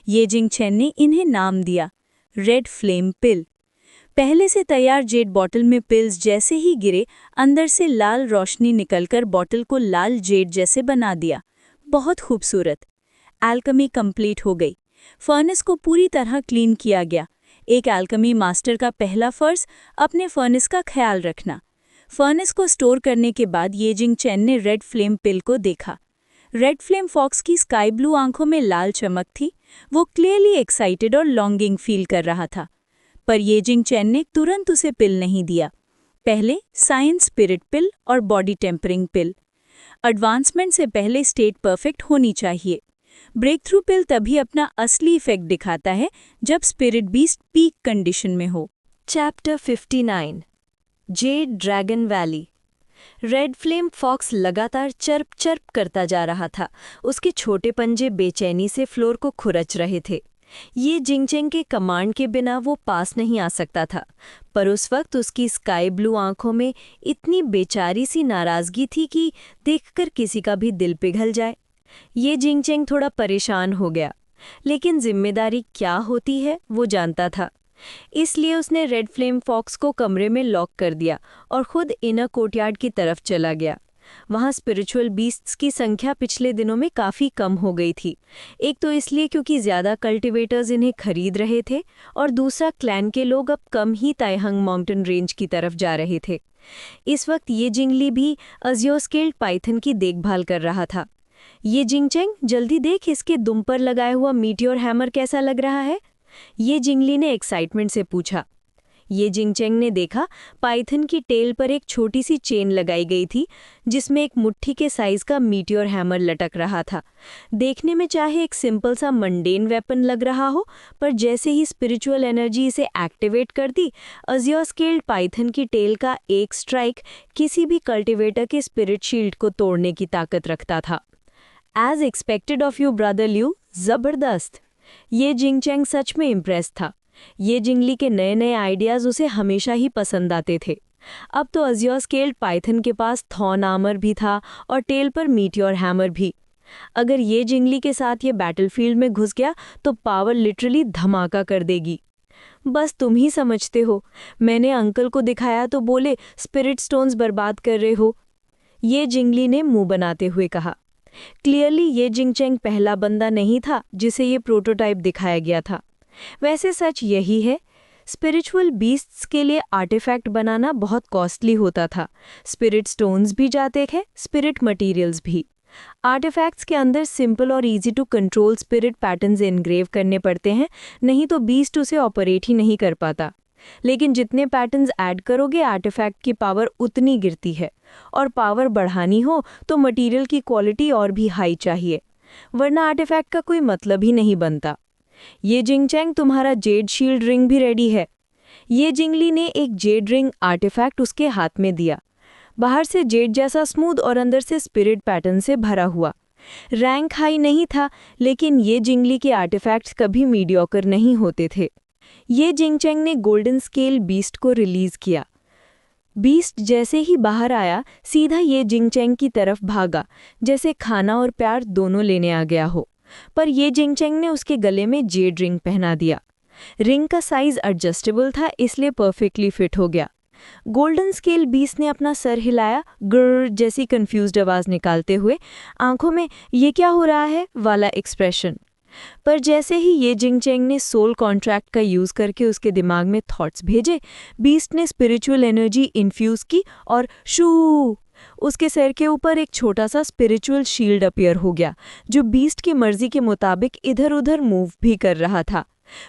ये जिंग चैन ने इन्हें नाम दिया रेड फ्लेम पिल। पहले से तैयार जेड बॉटल में पिल्स जैसे ही गिरे, अंदर से लाल रोशनी निकलकर बॉटल को लाल जेड जैसे बना दिया। बहुत खूबसूरत। एल्केमी कंप्लीट हो गई। फर्नेस को पूरी तरह क्लीन किया गया। एक एल्केमी मास्टर का पहला फर्ज अपने फर्नेस का ख्याल रखना। फर्नेस को स्टोर करने के बाद ये जिंग चैन ने रेड फ्लेम पिल को देखा। रेड फ्लेम फॉक्स की स्काई ब्लू आंखों में लाल चमक थी। वो क्लियरली एक्साइटेड और लॉन्गिंग फील कर रहा था। पर ये जिंग चैन ने तुरंत उसे पिल नहीं दिया। पहले साइंस स्पिरिट पिल और बॉडी टेम्परिंग पिल। एडवांसमेंट से पहले स्टेट परफेक्ट होनी चाहिए। ब्रेक थ्रू पिल तभी अपना असली इफेक्ट दिखाता है जब स्पिरिट बीस्ट पीक कंडीशन में हो। Chapter 59 jade dragon valley. Red flame fox लगातार चर्प चर्प करता जा रहा था। उसके छोटे पंजे बेचैनी से फ्लोर को खुरच रहे थे। ये जिंग चैन के कमांड के बिना वो पास नहीं आ सकता था, पर उस वक्त उसकी स्काई ब्लू आंखों में इतनी बेचारी सी नाराजगी थी कि देखकर किसी का भी दिल पिघल जाए। ये जिंग चैन थोड़ा परेशान हो गया, लेकिन जिम्मेदारी क्या होती है वो जानता था। इसलिए उसने रेड फ्लेम फॉक्स को कमरे में लॉक कर दिया और खुद इनर कोर्टयार्ड की तरफ चला गया। वहाँ स्पिरिचुअल बीस्ट्स की संख्या पिछले दिनों में काफ़ी कम हो गई थी। एक तो इसलिए क्योंकि ज़्यादा कल्टिवेटर्स इन्हें खरीद रहे थे, और दूसरा क्लैन के लोग अब कम ही ताइहंग माउंटेन रेंज की तरफ जा रहे थे। इस वक्त ये जिंगली भी अजियोस्केल्ड पाइथन की देखभाल कर रहा था। ये जिंगचैंग, जल्दी देख इसके दुम पर लगाया हुआ मीटियोर हैमर कैसा लग रहा है। ये जिंगली ने एक्साइटमेंट से पूछा। ये जिंगचेंग ने देखा पाइथन की टेल पर एक छोटी सी चेन लगाई गई थी जिसमें एक मुट्ठी के साइज का मीटियोर हैमर लटक रहा था। देखने में चाहे एक सिंपल सा मंडेन वेपन लग रहा हो, पर जैसे ही स्पिरिचुअल एनर्जी इसे एक्टिवेट कर दी, अज़्योर स्केल्ड पाइथन की टेल का एक स्ट्राइक किसी भी कल्टिवेटर के स्पिरिट शील्ड को तोड़ने की ताकत रखता था। As expected of you brother Liu, जबरदस्त। ये जिंगचेंग सच में इम्प्रेस था। ये जिंगली के नए नए आइडियाज़ उसे हमेशा ही पसंद आते थे। अब तो अज़्योर स्केल्ड पाइथन के पास थॉर्न आर्मर भी था और टेल पर मीटियोर हैमर भी। अगर ये जिंगली के साथ ये बैटलफील्ड में घुस गया तो पावर लिटरली धमाका कर देगी। बस तुम ही समझते हो, मैंने अंकल को दिखाया तो बोले स्पिरिट स्टोन्स बर्बाद कर रहे हो। ये जिंगली ने मुंह बनाते हुए कहा। क्लियरली ये जिंगचेंग पहला बंदा नहीं था जिसे ये प्रोटोटाइप दिखाया गया था। वैसे सच यही है, स्पिरिचुअल बीस्ट्स के लिए आर्टिफैक्ट बनाना बहुत कॉस्टली होता था। स्पिरिट स्टोन्स भी जाते थे, स्पिरिट मटेरियल्स भी। आर्टिफैक्ट्स के अंदर सिंपल और easy to control spirit patterns engrave करने पड़ते हैं, नहीं तो बीस्ट उसे ऑपरेट ही नहीं कर पाता। लेकिन जितने पैटर्न्स ऐड करोगे आर्टिफैक्ट की पावर उतनी गिरती है, और पावर बढ़ानी हो तो मटेरियल की क्वालिटी और भी हाई चाहिए, वरना आर्टिफैक्ट का कोई मतलब ही नहीं बनता। ये जिंगचेंग, तुम्हारा जेड शील्ड रिंग भी रेडी है। ये जिंगली ने एक जेड रिंग आर्टिफैक्ट उसके हाथ में दिया। बाहर से जेड जैसा स्मूथ और अंदर से स्पिरिट पैटर्न से भरा हुआ। रैंक हाई नहीं था, लेकिन ये जिंगली के आर्टिफैक्ट्स कभी मीडियोकर नहीं होते थे। ये जिंगचेंग ने गोल्डन स्केल बीस्ट को रिलीज किया। बीस्ट जैसे ही बाहर आया, सीधा ये जिंगचेंग की तरफ भागा, जैसे खाना और प्यार दोनों लेने आ गया हो। पर ये जिंगचेंग ने उसके गले में जेड रिंग पहना दिया। रिंग का साइज एडजस्टेबल था, इसलिए परफेक्टली फिट हो गया। गोल्डन स्केल बीस्ट ने अपना सर हिलाया, ग्र जैसी कंफ्यूज्ड आवाज निकालते हुए, आंखों में ये क्या हो रहा है वाला एक्सप्रेशन। पर जैसे ही ये जिंगचेंग ने सोल कॉन्ट्रैक्ट का यूज करके उसके दिमाग में थॉट्स भेजे, बीस्ट ने स्पिरिचुअल एनर्जी इन्फ्यूज की और शू, उसके सर के ऊपर एक छोटा सा स्पिरिचुअल शील्ड अपीयर हो गया, जो बीस्ट की मर्जी के मुताबिक इधर उधर मूव भी कर रहा था।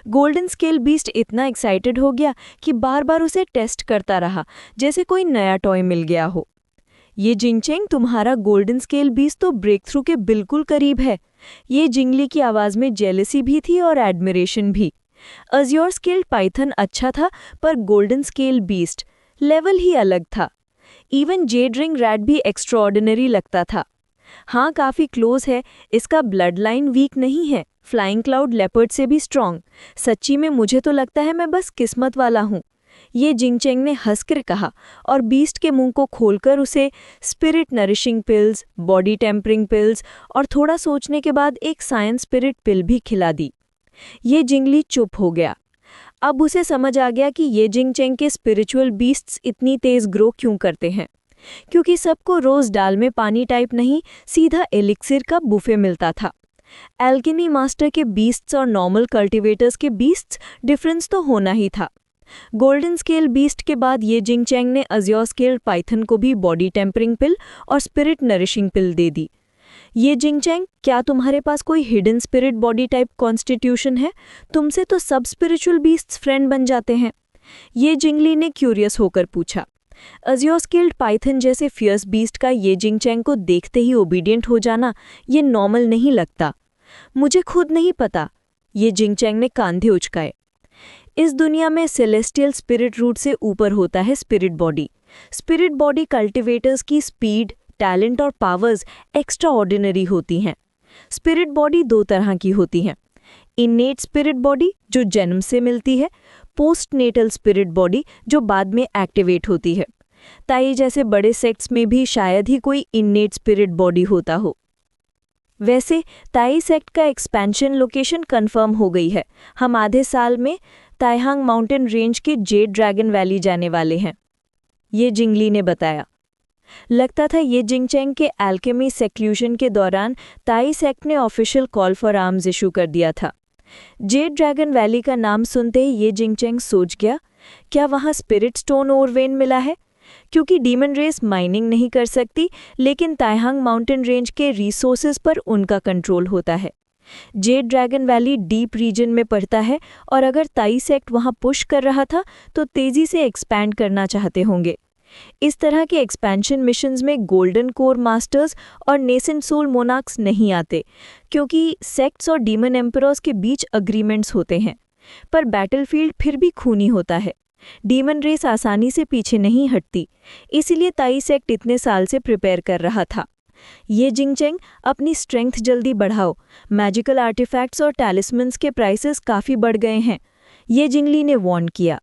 गोल्डन स्केल बीस्ट इतना एक्साइटेड हो गया कि बार बार उसे टेस्ट करता रहा, जैसे कोई नया टॉय मिल गया हो। ये जिंगचेंग, तुम्हारा गोल्डन स्केल बीस्ट तो ब्रेक थ्रू के बिल्कुल करीब है। ये जिंगली की आवाज में जेलसी भी थी और एडमिरेशन भी। अज़्योर स्केल्ड पाइथन अच्छा था, पर गोल्डन स्केल बीस्ट लेवल ही अलग था। इवन जेड रिंग रैट भी एक्स्ट्राऑर्डिनरी लगता था। हाँ, काफी क्लोज है, इसका ब्लड लाइन वीक नहीं है, फ्लाइंग क्लाउड लेपर्ड से भी स्ट्रॉन्ग। सच्ची में मुझे तो लगता है मैं बस किस्मत वाला हूँ। ये जिंगचेंग ने हंसकर कहा और बीस्ट के मुंह को खोलकर उसे spirit nourishing pills, body tempering pills और थोड़ा सोचने के बाद एक साइंस स्पिरिट पिल भी खिला दी। ये जिंगली चुप हो गया। अब उसे समझ आ गया कि ये जिंगचेंग के स्पिरिचुअल बीस्ट्स इतनी तेज ग्रो क्यों करते हैं, क्योंकि सबको रोज दाल में पानी टाइप नहीं, सीधा एलिक्सिर का बुफे मिलता था। एल्केमी मास्टर के बीस्ट्स और नॉर्मल कल्टिवेटर्स के बीस्ट्स डिफरेंस तो होना ही था। गोल्डन स्केल बीस्ट के बाद ये जिंगचेंग ने अज़्योर स्केल पाइथन को भी बॉडी टेम्परिंग पिल और स्पिरिट नरिशिंग पिल दे दी। ये जिंगचेंग, क्या तुम्हारे पास कोई hidden spirit body type constitution है? तुमसे तो सब स्पिरिचुअल बीस्ट्स फ्रेंड बन जाते हैं। ये जिंगली ने क्यूरियस होकर पूछा। अज़्योर स्केल्ड पाइथन जैसे फियर्स बीस्ट का ये जिंगचेंग को देखते ही ओबीडियंट हो जाना, ये नॉर्मल नहीं लगता। मुझे खुद नहीं पता। ये जिंगचेंग ने कंधे उचकाए। इस दुनिया में सेलेस्टियल स्पिरिट रूट से ऊपर होता है spirit body. Spirit body cultivators की स्पीड, टैलेंट और पावर्स एक्स्ट्रा ऑर्डिनरी होती हैं। स्पिरिट बॉडी दो तरह की होती हैं, इनेट स्पिरिट बॉडी जो जन्म से मिलती है, पोस्ट नेटल स्पिरिट बॉडी जो बाद में एक्टिवेट होती है। ताई जैसे बड़े सेक्ट्स में भी शायद ही कोई इनेट स्पिरिट बॉडी होता हो। वैसे ताई सेक्ट का एक्सपेंशन लोकेशन कंफर्म हो गई है। हम आधे साल में ताइहांग माउंटेन रेंज के जेड ड्रैगन वैली जाने वाले हैं, ये जिंगली ने बताया। लगता था ये जिंगचेंग के एल्केमी सेक्ल्यूशन के दौरान ताई सेक्ट ने official call for arms issue कर दिया था। जेड ड्रैगन वैली का नाम सुनते ही ये जिंगचेंग सोच गया, क्या वहाँ स्पिरिट स्टोन ओरवेन मिला है? क्योंकि डीमन रेस माइनिंग नहीं कर सकती, लेकिन ताइहांग माउंटेन रेंज के रिसोर्सेज पर उनका कंट्रोल होता है। Jade dragon valley deep region में पड़ता है और अगर ताई सेक्ट वहां पुश कर रहा था तो तेजी से एक्सपैंड करना चाहते होंगे। इस तरह के एक्सपेंशन मिशंस में गोल्डन कोर मास्टर्स और नेसेंट सोल मोनार्क्स नहीं आते, क्योंकि सेक्ट्स और डीमन एम्परर्स के बीच अग्रीमेंट्स होते हैं। पर बैटलफील्ड फिर भी खूनी होता है। डीमन रेस आसानी से पीछे नहीं हटती, इसीलिए ताई सेक्ट इतने साल से प्रिपेयर कर रहा था। ये जिंगचेंग, अपनी स्ट्रेंथ जल्दी बढ़ाओ, मैजिकल आर्टिफैक्ट्स और टैलिस्मन्स के प्राइसेस काफ़ी बढ़ गए हैं, ये जिंगली ने वार्न किया।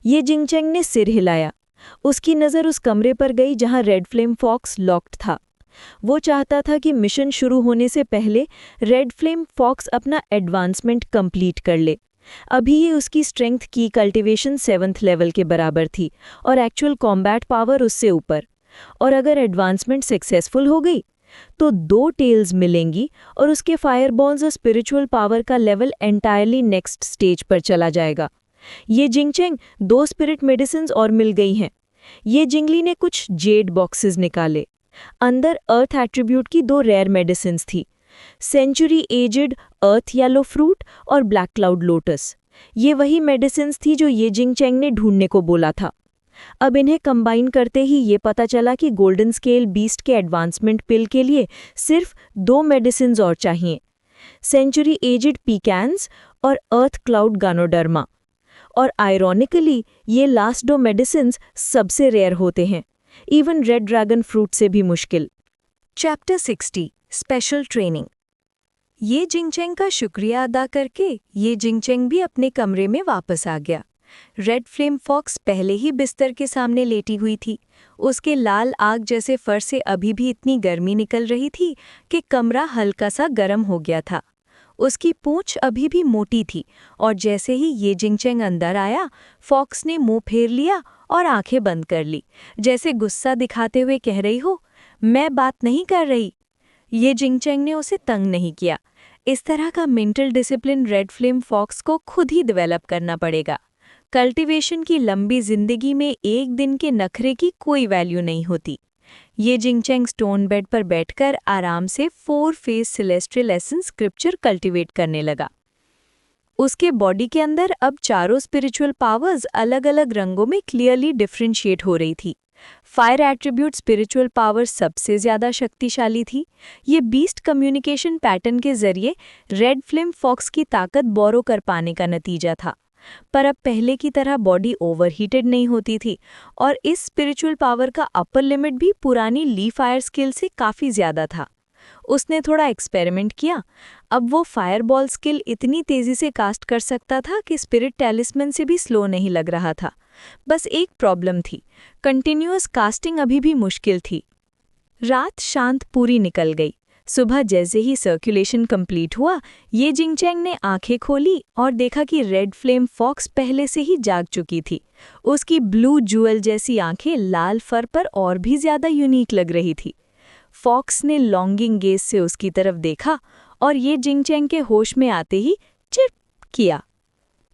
ये जिंगचेंग ने सिर हिलाया। उसकी नज़र उस कमरे पर गई जहां रेड फ्लेम फॉक्स लॉक्ड था। वो चाहता था कि मिशन शुरू होने से पहले रेड फ्लेम फॉक्स अपना एडवांसमेंट कंप्लीट कर ले। अभी ये उसकी स्ट्रेंथ की कल्टीवेशन 7th लेवल के बराबर थी और एक्चुअल कॉम्बैट पावर उससे ऊपर। और अगर एडवांसमेंट सक्सेसफुल हो गई तो 2 टेल्स मिलेंगी और उसके फायरबॉल्स और स्पिरिचुअल पावर का लेवल एंटायरली नेक्स्ट स्टेज पर चला जाएगा। ये जिंगचेंग 2 स्पिरिट मेडिसिन्स और मिल गई हैं। ये जिंगली ने कुछ जेड बॉक्सेस निकाले। अंदर अर्थ एट्रीब्यूट की 2 रेयर मेडिसिन्स थी, सेंचुरी एजेड अर्थ येलो फ्रूट और ब्लैक क्लाउड लोटस। ये वही मेडिसिन्स थी जो ये जिंगचेंग ने ढूंढने को बोला था। अब इन्हें कंबाइन करते ही ये पता चला कि गोल्डन स्केल बीस्ट के एडवांसमेंट पिल के लिए सिर्फ 2 मेडिसिन्स और चाहिए, सेंचुरी एजेड पीकैन्स और अर्थ क्लाउड गानोडर्मा। और आयरॉनिकली ये लास्ट 2 मेडिसिन्स सबसे रेयर होते हैं, इवन रेड ड्रैगन फ्रूट से भी मुश्किल। Chapter 60 special training. ये जिंगचेंग का शुक्रिया अदा करके ये जिंगचेंग भी अपने कमरे में वापस आ गया। रेड फ्लेम फॉक्स पहले ही बिस्तर के सामने लेटी हुई थी। उसके लाल आग जैसे फर से अभी भी इतनी गर्मी निकल रही थी कि कमरा हल्का सा गर्म हो गया था। उसकी पूंछ अभी भी मोटी थी और जैसे ही ये जिंगचेंग अंदर आया, फॉक्स ने मुंह फेर लिया और आंखें बंद कर ली, जैसे गुस्सा दिखाते हुए कह रही हो, मैं बात नहीं कर रही। ये जिंगचेंग ने उसे तंग नहीं किया। इस तरह का mental discipline red flame fox को खुद ही डेवलप करना पड़ेगा। कल्टीवेशन की लंबी जिंदगी में एक दिन के नखरे की कोई वैल्यू नहीं होती। ये जिंगचेंग स्टोन बेड पर बैठकर आराम से 4 face celestial essence scripture cultivate करने लगा। उसके बॉडी के अंदर अब चारों स्पिरिचुअल पावर्स अलग अलग रंगों में क्लियरली डिफ्रेंशिएट हो रही थी। फायर एट्रीब्यूट स्पिरिचुअल पावर सबसे ज्यादा शक्तिशाली थी। ये बीस्ट कम्युनिकेशन पैटर्न के जरिए रेड फ्लेम फॉक्स की ताकत बोरो कर पाने का नतीजा था। पर अब पहले की तरह बॉडी ओवरहीटेड नहीं होती थी और इस स्पिरिचुअल पावर का अपर लिमिट भी पुरानी ली फायर स्किल से काफ़ी ज़्यादा था। उसने थोड़ा एक्सपेरिमेंट किया। अब वो फायरबॉल स्किल इतनी तेज़ी से कास्ट कर सकता था कि स्पिरिट टैलिस्मन से भी स्लो नहीं लग रहा था। बस एक प्रॉब्लम थी, कंटिन्यूअस कास्टिंग अभी भी मुश्किल थी। रात शांत पूरी निकल गई। सुबह जैसे ही सर्कुलेशन कंप्लीट हुआ, ये जिंगचेंग ने आंखें खोली और देखा कि रेड फ्लेम फॉक्स पहले से ही जाग चुकी थी। उसकी ब्लू जूअल जैसी आंखें लाल फर पर और भी ज्यादा यूनिक लग रही थी। फॉक्स ने लॉन्गिंग गेज से उसकी तरफ देखा और ये जिंगचेंग के होश में आते ही चिप किया।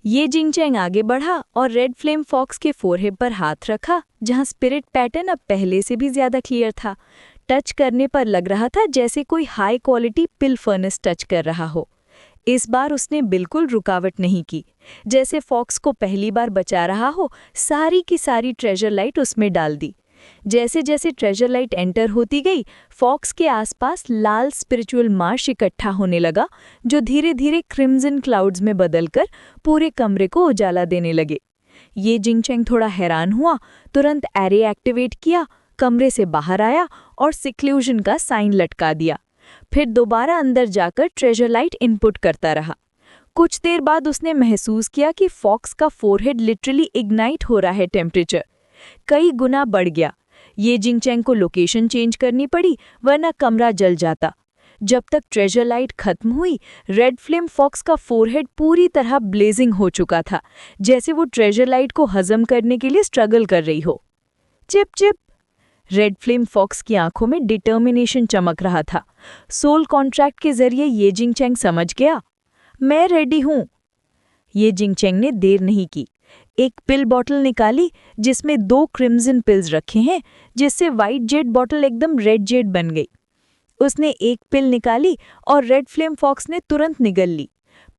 ये जिंगचेंग आगे बढ़ा और रेड फ्लेम फॉक्स के फोरहेड पर हाथ रखा, जहां स्पिरिट पैटर्न अब पहले से भी ज्यादा क्लियर था। टच करने पर लग रहा था जैसे कोई हाई क्वालिटी पिल फर्नेस टच कर रहा हो। इस बार उसने बिल्कुल रुकावट नहीं की। जैसे फॉक्स को पहली बार बचा रहा हो, सारी की सारी ट्रेजर लाइट उसमें डाल दी। जैसे जैसे ट्रेजर लाइट एंटर होती गई, फॉक्स के आसपास लाल स्पिरिचुअल मार्श इकट्ठा होने लगा, जो धीरे धीरे क्रिम्सन क्लाउड्स में बदलकर पूरे कमरे को उजाला देने लगे। ये जिंगचेंग थोड़ा हैरान हुआ, तुरंत एरे एक्टिवेट किया, कमरे से बाहर आया और सिक्लूजन का साइन लटका दिया। फिर दोबारा अंदर जाकर ट्रेजर लाइट इनपुट करता रहा। कुछ देर बाद उसने महसूस किया कि फॉक्स का फोरहेड लिटरली इग्नाइट हो रहा है। टेम्परेचर कई गुना बढ़ गया। ये जिंगचेंग को लोकेशन चेंज करनी पड़ी, वरना कमरा जल जाता। जब तक ट्रेजर लाइट खत्म हुई, रेड फ्लेम फॉक्स का फोरहेड पूरी तरह ब्लेजिंग हो चुका था, जैसे वो ट्रेजर लाइट को हजम करने के लिए स्ट्रगल कर रही हो। Cheep cheep. Red flame fox की आंखों में डिटर्मिनेशन चमक रहा था। सोल कॉन्ट्रैक्ट के जरिए ये जिंगचेंग समझ गया, मैं रेडी हूं। ये जिंगचेंग ने देर नहीं की। एक पिल बॉटल निकाली जिसमें 2 क्रिम्सन पिल्स रखे हैं, जिससे वाइट जेड बॉटल एकदम रेड जेड बन गई। उसने एक पिल निकाली और रेड फ्लेम फॉक्स ने तुरंत निगल ली।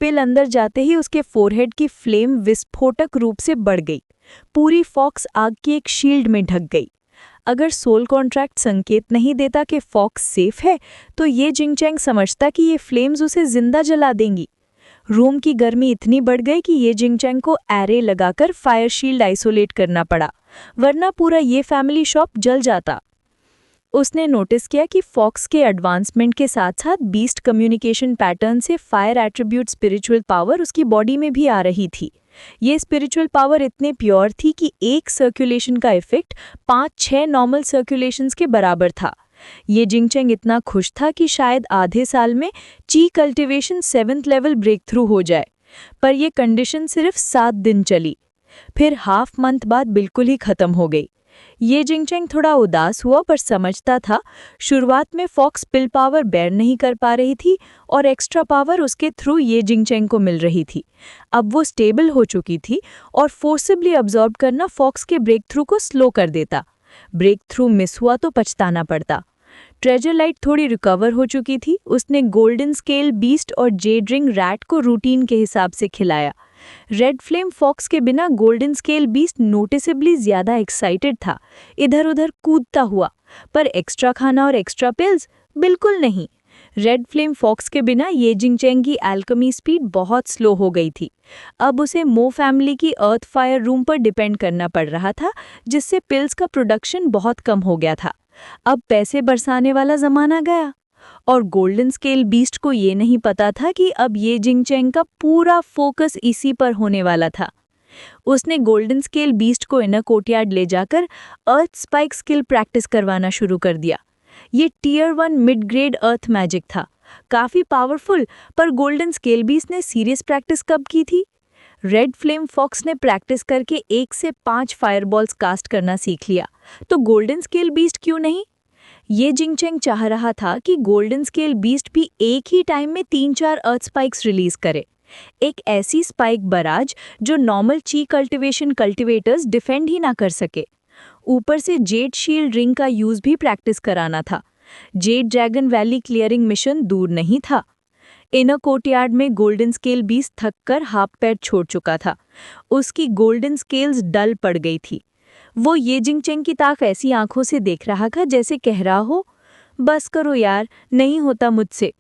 पिल अंदर जाते ही उसके फोरहेड की फ्लेम विस्फोटक रूप से बढ़ गई। पूरी फॉक्स आग की एक शील्ड में ढक गई। अगर सोल कॉन्ट्रैक्ट संकेत नहीं देता कि फॉक्स सेफ है, तो ये जिंगचैंग समझता कि ये फ्लेम्स उसे जिंदा जला देंगी। रूम की गर्मी इतनी बढ़ गई कि ये जिंगचैंग को एरे लगाकर फायर शील्ड आइसोलेट करना पड़ा, वरना पूरा ये फैमिली शॉप जल जाता। उसने नोटिस किया कि फॉक्स के एडवांसमेंट के साथ साथ बीस्ट कम्युनिकेशन पैटर्न से फायर एट्रीब्यूट स्पिरिचुअल पावर उसकी बॉडी में भी आ रही थी। ये स्पिरिचुअल पावर इतने प्योर थी कि एक सर्कुलेशन का इफेक्ट 5-6 नॉर्मल सर्कुलेशंस के बराबर था। ये जिंगचैंग इतना खुश था कि शायद आधे साल में ची cultivation 7th level break through हो जाए, पर यह कंडीशन सिर्फ 7 दिन चली, फिर हाफ मंथ बाद बिल्कुल ही खत्म हो गई। ये जिंगचैंग थोड़ा उदास हुआ, पर समझता था शुरुआत में फॉक्स पिल पावर बेयर नहीं कर पा रही थी और एक्स्ट्रा पावर उसके थ्रू ये जिंगचैंग को मिल रही थी। अब वो स्टेबल हो चुकी थी और फोर्सिबली अब्जॉर्ब करना फॉक्स के ब्रेक थ्रू को स्लो कर देता। ब्रेक थ्रू मिस हुआ तो पछताना पड़ता। ट्रेजर लाइट थोड़ी रिकवर हो चुकी थी। उसने गोल्डन स्केल बीस्ट और जेड रिंग रैट को रूटीन के हिसाब से खिलाया। रेड फ्लेम फॉक्स के बिना गोल्डन स्केल बीस्ट नोटिसेबली ज्यादा एक्साइटेड था, इधर उधर कूदता हुआ, पर एक्स्ट्रा खाना और एक्स्ट्रा पिल्स बिल्कुल नहीं। रेड फ्लेम फॉक्स के बिना ये जिंगचैंग की एल्केमी स्पीड बहुत स्लो हो गई थी। अब उसे मो फैमिली की अर्थ फायर रूम पर डिपेंड करना पड़ रहा था, जिससे पिल्स का प्रोडक्शन बहुत कम हो गया था। अब पैसे बरसाने वाला जमाना गया और गोल्डन स्केल बीस्ट को ये नहीं पता था कि अब ये जिंगचैंग का पूरा फोकस इसी पर होने वाला था। उसने गोल्डन स्केल बीस्ट को इनर कोर्टयार्ड ले जाकर अर्थ स्पाइक स्किल प्रैक्टिस करवाना शुरू कर दिया। ये टियर 1 मिड ग्रेड अर्थ मैजिक था, काफी पावरफुल, पर गोल्डन स्केल बीस्ट ने सीरियस प्रैक्टिस कब की थी? रेड फ्लेम फॉक्स ने प्रैक्टिस करके 1 से 5 फायरबॉल्स कास्ट करना सीख लिया, तो गोल्डन स्केल बीस्ट क्यों नहीं? ये जिंगचैंग चाह रहा था कि गोल्डन स्केल बीस्ट भी एक ही टाइम में 3-4 अर्थ स्पाइक्स रिलीज करे। एक ऐसी स्पाइक बराज जो नॉर्मल ची कल्टिवेशन कल्टिवेटर्स डिफेंड ही ना कर सके। ऊपर से जेड शील्ड रिंग का यूज भी प्रैक्टिस कराना था। Z dragon valley clearing mission दूर नहीं था। इनर कोर्टयार्ड में गोल्डन स्केल बीस्ट थककर हाफ पैर छोड़ चुका था। उसकी गोल्डन स्केल्स डल पड़ गई थी। वो ये जिंगचैंग की ताक ऐसी आंखों से देख रहा था जैसे कह रहा हो, बस करो यार, नहीं होता मुझसे।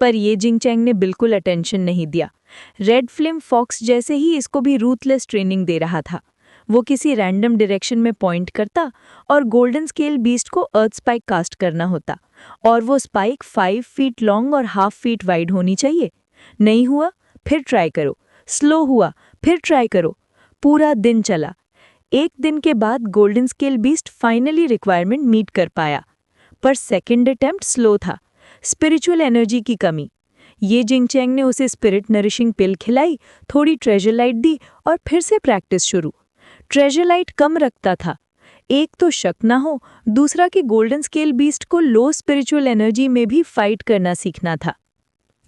पर ये जिंगचैंग ने बिल्कुल अटेंशन नहीं दिया। रेड फ्लेम फॉक्स जैसे ही इसको भी रूथलेस ट्रेनिंग दे रहा था। वो किसी रैंडम डायरेक्शन में पॉइंट करता और गोल्डन स्केल बीस्ट को अर्थ स्पाइक कास्ट करना होता, और वो स्पाइक 5 फीट लॉन्ग और हाफ फीट वाइड होनी चाहिए। नहीं हुआ, फिर ट्राई करो। स्लो हुआ, फिर ट्राई करो। पूरा दिन चला। एक दिन के बाद golden scale beast finally requirement meet कर पाया, पर सेकंड अटेम्प्ट स्लो था। स्पिरिचुअल एनर्जी की कमी। ये जिंगचैंग ने उसे स्पिरिट नरिशिंग पिल खिलाई, थोड़ी ट्रेजर लाइट दी और फिर से प्रैक्टिस शुरू। ट्रेजर लाइट कम रखता था। एक तो शक ना हो, दूसरा कि गोल्डन स्केल बीस्ट को लो स्पिरिचुअल एनर्जी में भी फाइट करना सीखना था।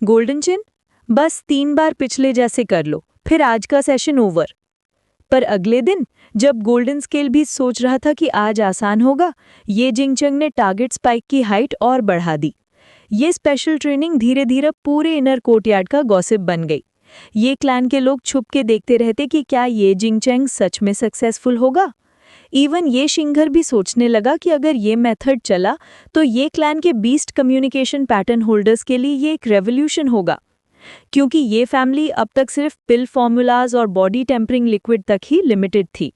गोल्डन चिन, बस 3 बार पिछले जैसे कर लो, फिर आज का सेशन ओवर। पर अगले दिन जब गोल्डन स्केल भी सोच रहा था कि आज आसान होगा, ये जिंगचैंग ने टारगेट स्पाइक की हाइट और बढ़ा दी। ये स्पेशल ट्रेनिंग धीरे धीरे पूरे इनर कोर्टयार्ड का गॉसिप बन गई। ये क्लैन के लोग छुप के देखते रहते कि क्या ये जिंगचैंग सच में सक्सेसफुल होगा। इवन ये शिंगर भी सोचने लगा कि अगर ये मेथड चला तो ये क्लैन के बीस्ट कम्युनिकेशन पैटर्न होल्डर्स के लिए ये एक रेवोल्यूशन होगा, क्योंकि ये फैमिली अब तक सिर्फ पिल फॉर्मूलाज और बॉडी टेम्परिंग लिक्विड तक ही लिमिटेड थी।